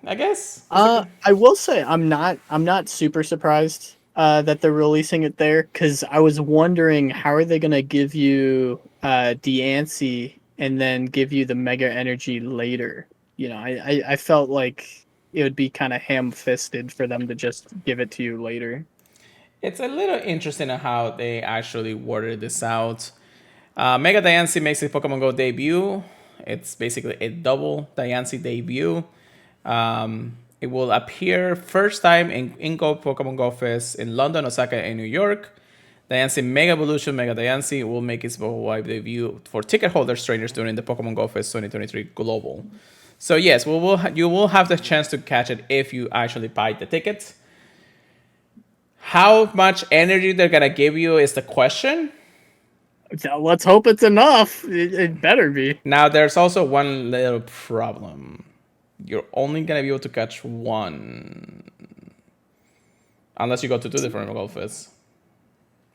I guess. I will say I'm not super surprised that they're releasing it there because I was wondering how are they gonna give you Deancey and then give you the Mega Energy later. I felt like it would be kind of ham-fisted for them to just give it to you later. It's a little interesting on how they actually worded this out. Mega Diancie makes a Pokemon Go debut. It's basically a double Diancie debut. It will appear first time in Go Pokemon Go Fest in London, Osaka, and New York. Diancie Mega Evolution Mega Diancie will make its worldwide debut for ticket holders trainers during the Pokemon Go Fest 2023 Global. So yes, you will have the chance to catch it if you actually buy the tickets. How much energy they're gonna give you is the question. So let's hope it's enough. It better be. Now, there's also one little problem. You're only gonna be able to catch one, unless you go to two different golf fists.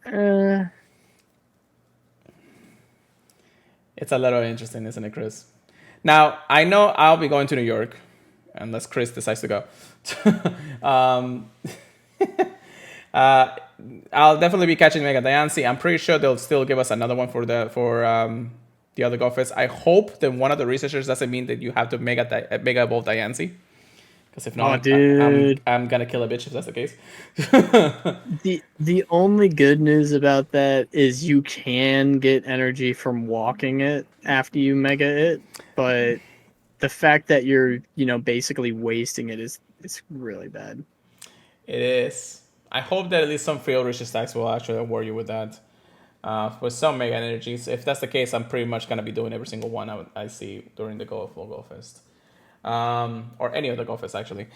Uh, It's a little interesting, isn't it, Chris? Now, I know I'll be going to New York, unless Chris decides to go. um, I'll definitely be catching Mega Diancie. I'm pretty sure they'll still give us another one for the other golf fest. I hope that one of the researchers doesn't mean that you have to mega evolve Diancie. Because if not, dude. I'm gonna kill a bitch if that's the case. The only good news about that is you can get energy from walking it after you mega it, but the fact that you're basically wasting it is really bad. It is. I hope that at least some field research stacks will actually award you with that. With some mega energies. If that's the case, I'm pretty much gonna be doing every single one I see during the Go Fest. Or any of the golfers actually.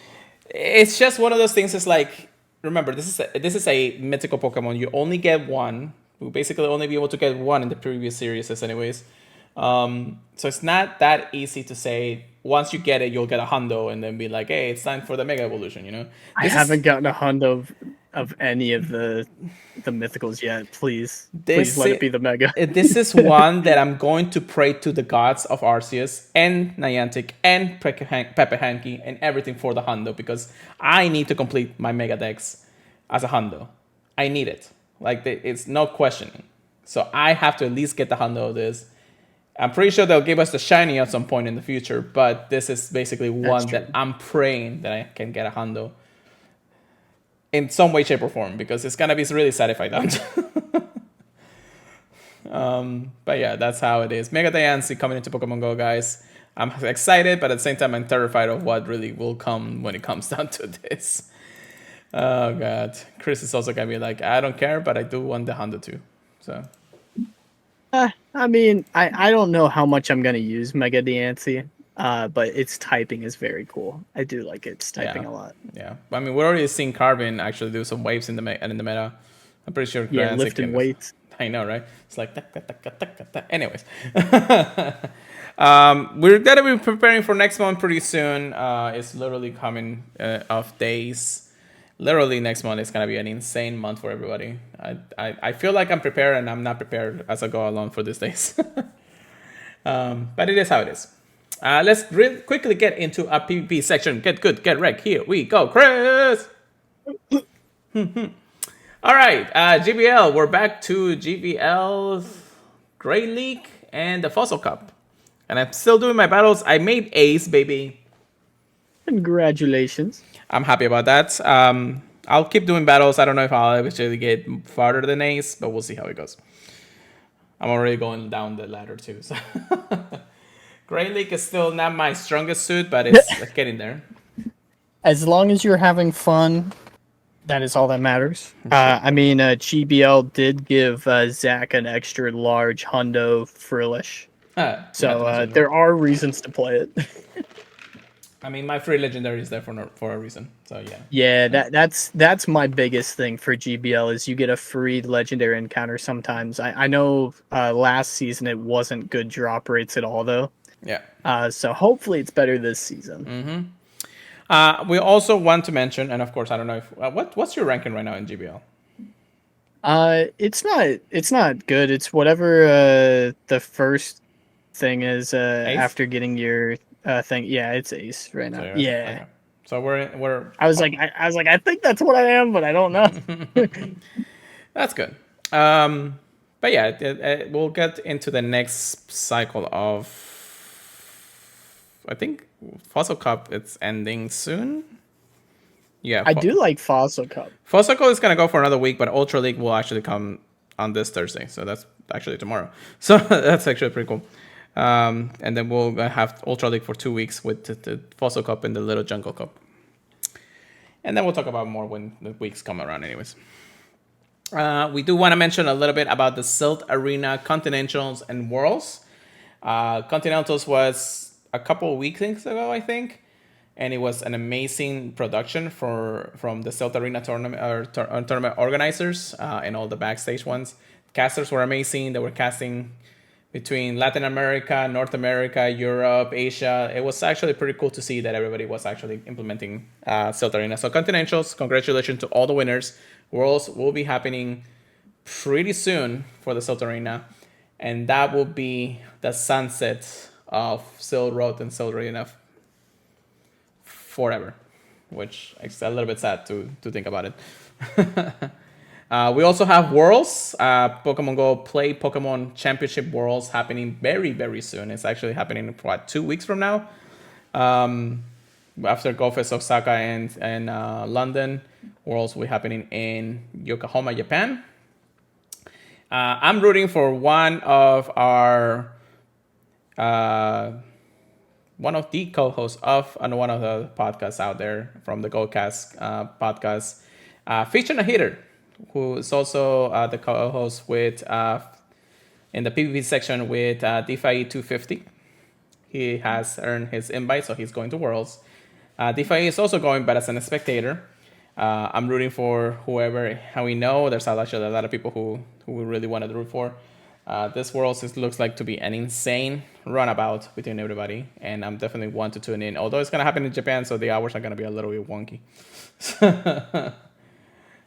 It's just one of those things. It's like, remember, this is a mythical Pokemon. You only get one. We basically only be able to get one in the previous series, anyways. So it's not that easy to say. Once you get it, you'll get a hundo, and then be like, "Hey, it's time for the Mega Evolution." I haven't gotten a hundo of any of the mythicals yet. Please let it be the mega. This is one that I'm going to pray to the gods of Arceus and Niantic and Pepe Hanky and everything for the hundo, because I need to complete my Mega Dex as a hundo. I need it. It's no questioning. So I have to at least get the hundo of this. I'm pretty sure they'll give us the shiny at some point in the future, but this is basically one that I'm praying that I can get a hundo in some way, shape, or form, because it's gonna be really sad if I don't. But yeah, that's how it is. Mega Diancie coming into Pokemon Go, guys. I'm excited, but at the same time, I'm terrified of what really will come when it comes down to this. Oh god, Chris is also gonna be like, I don't care, but I do want the hundo too. So. I mean, I don't know how much I'm gonna use Mega Diancie, but its typing is very cool. I do like its typing a lot. Yeah, I mean, we're already seeing Carbon actually do some waves in the meta. I'm pretty sure. Yeah, lifting weights. I know, right? It's like anyways. We're gonna be preparing for next month pretty soon. It's literally coming of days. Literally next month is gonna be an insane month for everybody. I feel like I'm prepared and I'm not prepared as I go along for these days. But it is how it is. Let's quickly get into a PvP section. Get good, get wrecked. Here we go, Chris. All right, GBL. We're back to GBL, Great League, and the Fossil Cup. And I'm still doing my battles. I made Ace, baby. Congratulations. I'm happy about that. I'll keep doing battles. I don't know if I'll eventually get farther than Ace, but we'll see how it goes. I'm already going down the ladder too. So. Great League is still not my strongest suit, but it's getting there. As long as you're having fun, that is all that matters. GBL did give Zach an extra large hundo frillish. So there are reasons to play it. I mean, my free legendary is there for a reason. So yeah. Yeah, that's my biggest thing for GBL is you get a free legendary encounter sometimes. I know last season it wasn't good drop rates at all though. Yeah. So hopefully it's better this season. We also want to mention, and of course, I don't know if what's your ranking right now in GBL? It's not good. It's whatever the first thing is after getting your thing. Yeah, it's Ace right now. So yeah. Okay. So we're. I was like, I think that's what I am, but I don't know. That's good. But yeah, we'll get into the next cycle of. I think Fossil Cup it's ending soon. Yeah, I do like Fossil Cup. Fossil Cup is gonna go for another week, but Ultra League will actually come on this Thursday, so that's actually tomorrow. So that's actually pretty cool. And then we'll have Ultra League for 2 weeks with the Fossil Cup and the Little Jungle Cup. And then we'll talk about more when the weeks come around, anyways. We do want to mention a little bit about the Silt Arena Continentals and Worlds. Continentals was a couple of weeks ago, I think, and it was an amazing production from the Silt Arena tournament tournament organizers and all the backstage ones. Casters were amazing. They were casting between Latin America, North America, Europe, Asia. It was actually pretty cool to see that everybody was actually implementing Silt Arena. So Continentals, congratulations to all the winners. Worlds will be happening pretty soon for the Silt Arena, and that will be the sunset of Silt Road and Silt Arena forever, which is a little bit sad to think about it. We also have Worlds, Pokemon Go Play Pokemon Championship Worlds happening very, very soon. It's actually happening for 2 weeks from now. After GOFest Osaka and London, Worlds will be happening in Yokohama, Japan. I'm rooting for one of the co-hosts of one of the podcasts out there from the GoCast podcast, Fish and a Hitter, who is also the co-host with in the PvP section with DeFi 250. He has earned his invite, so he's going to Worlds. DeFi is also going, but as a spectator. I'm rooting for whoever. How we know there's actually a lot of people who we really wanted to root for. This Worlds looks like to be an insane runabout between everybody, and I'm definitely want to tune in. Although it's gonna happen in Japan, so the hours are gonna be a little bit wonky.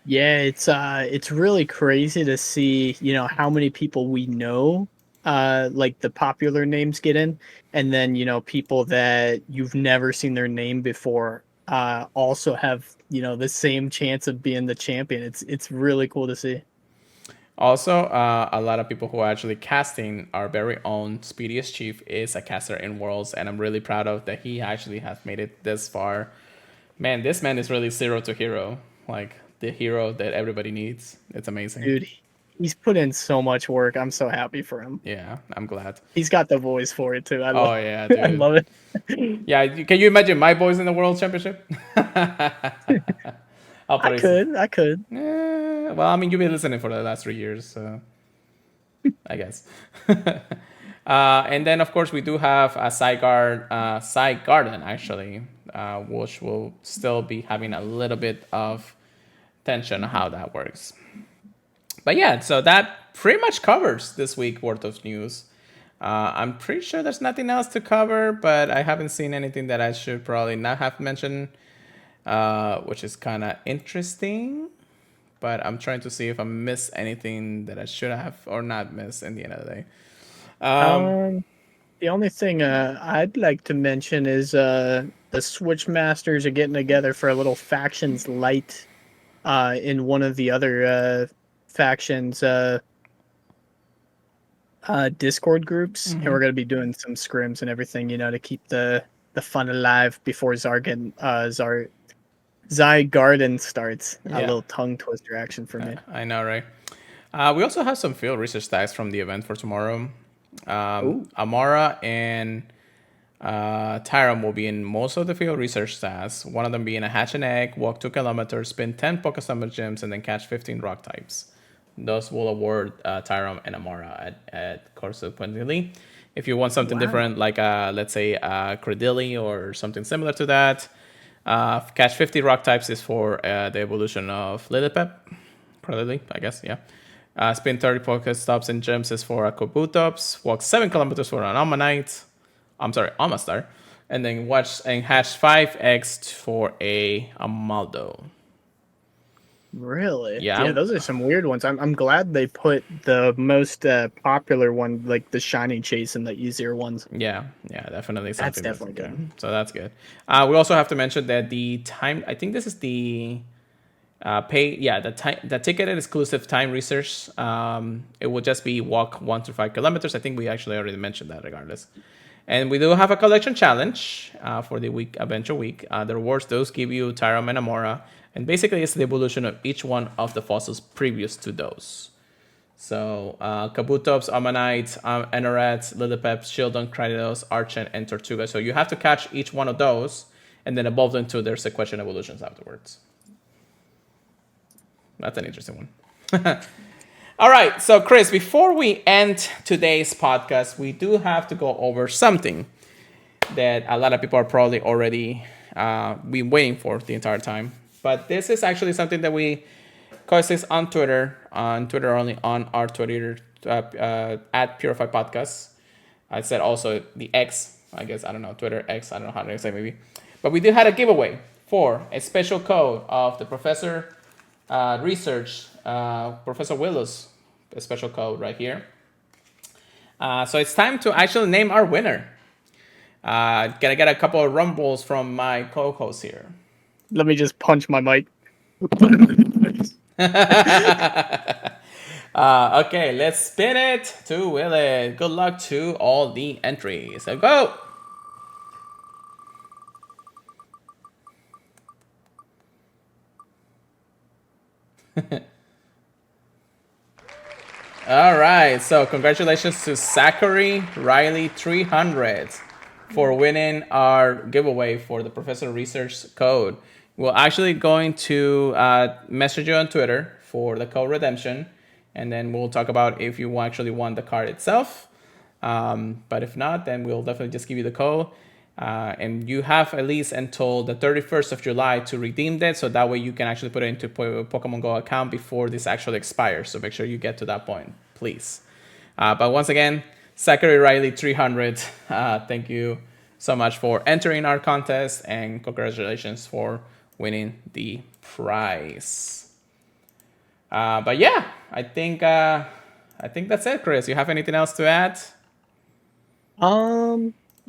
Yeah, it's really crazy to see, how many people we know, like the popular names get in, and then, people that you've never seen their name before, also have, the same chance of being the champion. It's really cool to see. Also, a lot of people who are actually casting our very own Speediest Chief is a caster in Worlds, and I'm really proud of that he actually has made it this far. Man, this man is really zero to hero. Like, the hero that everybody needs. It's amazing. Dude, he's put in so much work. I'm so happy for him. Yeah, I'm glad. He's got the voice for it, too. Yeah, dude. I love it. Yeah, can you imagine my boys in the World Championship? I could. Well, I mean, you've been listening for the last 3 years, so I guess. And then, of course, we do have a Side Garden, actually, which will still be having a little bit of tension on how that works. But yeah, so that that pretty much covers this week worth of news. I'm pretty sure there's nothing else to cover, but I haven't seen anything that I should probably not have mentioned, which is kind of interesting. But I'm trying to see if I miss anything that I should have or not miss in the end of the day. The only thing I'd like to mention is the Switch Masters are getting together for a little factions light in one of the other factions Discord groups, and we're going to be doing some scrims and everything, to keep the fun alive before Zygarden starts. A Yeah. little tongue twister action for me. I know, right? We also have some field research tags from the event for tomorrow. Amara and Tyram will be in most of the field research tasks. One of them being a hatch an egg, walk 2 kilometers, spin 10 Pokestop gems, and then catch 15 rock types. Those will award Tyram and Amara at correspondingly. If you want something different, like let's say Credilli or something similar to that, catch 50 rock types is for the evolution of Lilipep. Credilli, I guess, yeah. Spin 30 Pokestops and gems is for a Kabutops. Walk 7 kilometers for an Almastar. And then watch and hatch 5 eggs for a Amaldo. Really? Yeah. Those are some weird ones. I'm glad they put the most popular one, like the shiny chase, and the easier ones. Yeah, definitely something. That's definitely good. So that's good. We also have to mention that the time. I think this is the the ticketed exclusive time research. It will just be walk 1 to 5 kilometers. I think we actually already mentioned that regardless. And we do have a collection challenge for the week adventure week. The rewards those give you Tyram and Amora, and basically it's the evolution of each one of the fossils previous to those. So Kabutops, Ammonite, Anorette, Lilipep, Shieldon, Cranidos, Archon, and Tortuga. So you have to catch each one of those and then evolve them to their sequential evolutions afterwards. That's an interesting one. All right, so Chris, before we end today's podcast, we do have to go over something that a lot of people are probably already been waiting for the entire time. But this is actually something that we coexist on Twitter only, on our Twitter, at Purified Podcast. I said also the X, I guess, I don't know, Twitter X, I don't know how to say maybe. But we did have a giveaway for a special code of the Professor Research, Professor Willow's special code right here. So it's time to actually name our winner. Gonna get a couple of rumbles from my co-host here. Let me just punch my mic. Okay, let's spin it to Will it. Good luck to all the entries. So go! All right, so congratulations to Zachary Riley 300 for winning our giveaway for the Professor Research code. We're actually going to message you on Twitter for the code redemption, and then we'll talk about if you actually want the card itself. But if not, then we'll definitely just give you the code. And you have at least until the 31st of July to redeem that, so that way you can actually put it into Pokemon Go account before this actually expires. So make sure you get to that point, please. But once again, Zachary Riley 300, thank you so much for entering our contest, and congratulations for winning the prize. But yeah, I think that's it, Chris. You have anything else to add?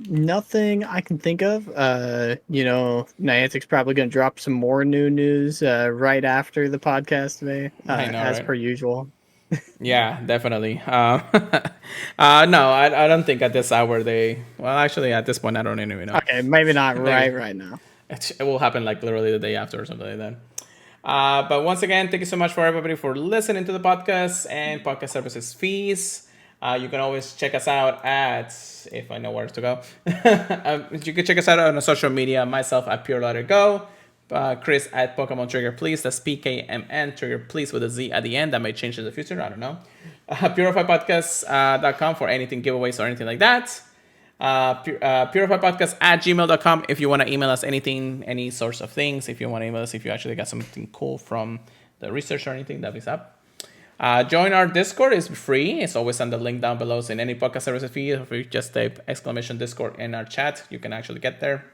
Nothing I can think of. Niantic's probably going to drop some more new news right after the podcast today, as per usual. Yeah, definitely. No, I don't think at this hour they. Well, actually, at this point, I don't even know. Okay, maybe not right now. It will happen like literally the day after or something like that. But once again, thank you so much for everybody for listening to the podcast and podcast services fees. You can always check us out at, if I know where to go, you can check us out on the social media, myself at Pure Letter Go, Chris at Pokemon Trigger Please, that's PKMN Trigger Please with a Z at the end. That may change in the future, I don't know. PurifiedPodcast.com for anything giveaways or anything like that. PurifiedPodcast at gmail.com if you want to email us anything, any source of things. If you want to email us if you actually got something cool from the research or anything, that'd be up. Join our Discord. It's free. It's always on the link down below. So in any podcast service feed, if you just type !Discord in our chat, you can actually get there.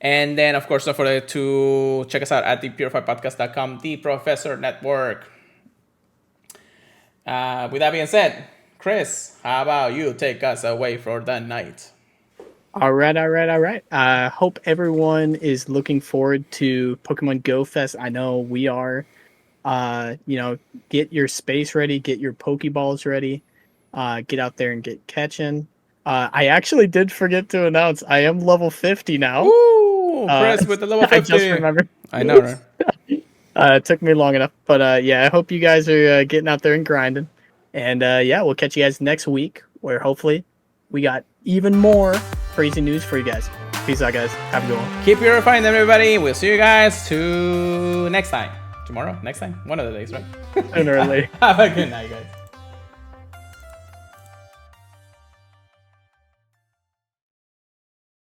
And then, of course, don't forget to check us out at thepurifiedpodcast.com, the Professor Network. With that being said, Chris, how about you take us away for the night? All right. Hope everyone is looking forward to Pokemon GOFest. I know we are. Get your space ready, get your Pokeballs ready, get out there and get catching. I actually did forget to announce I am level 50 now. Ooh, Chris with the level 50. I just remembered. I know, right? It took me long enough, but I hope you guys are getting out there and grinding. And we'll catch you guys next week, where hopefully we got even more crazy news for you guys. Peace out, guys. Have a good one. Keep purifying, everybody. We'll see you guys to next time. Tomorrow? Next time? One of the days, right? Sooner or later. Have a good night, guys.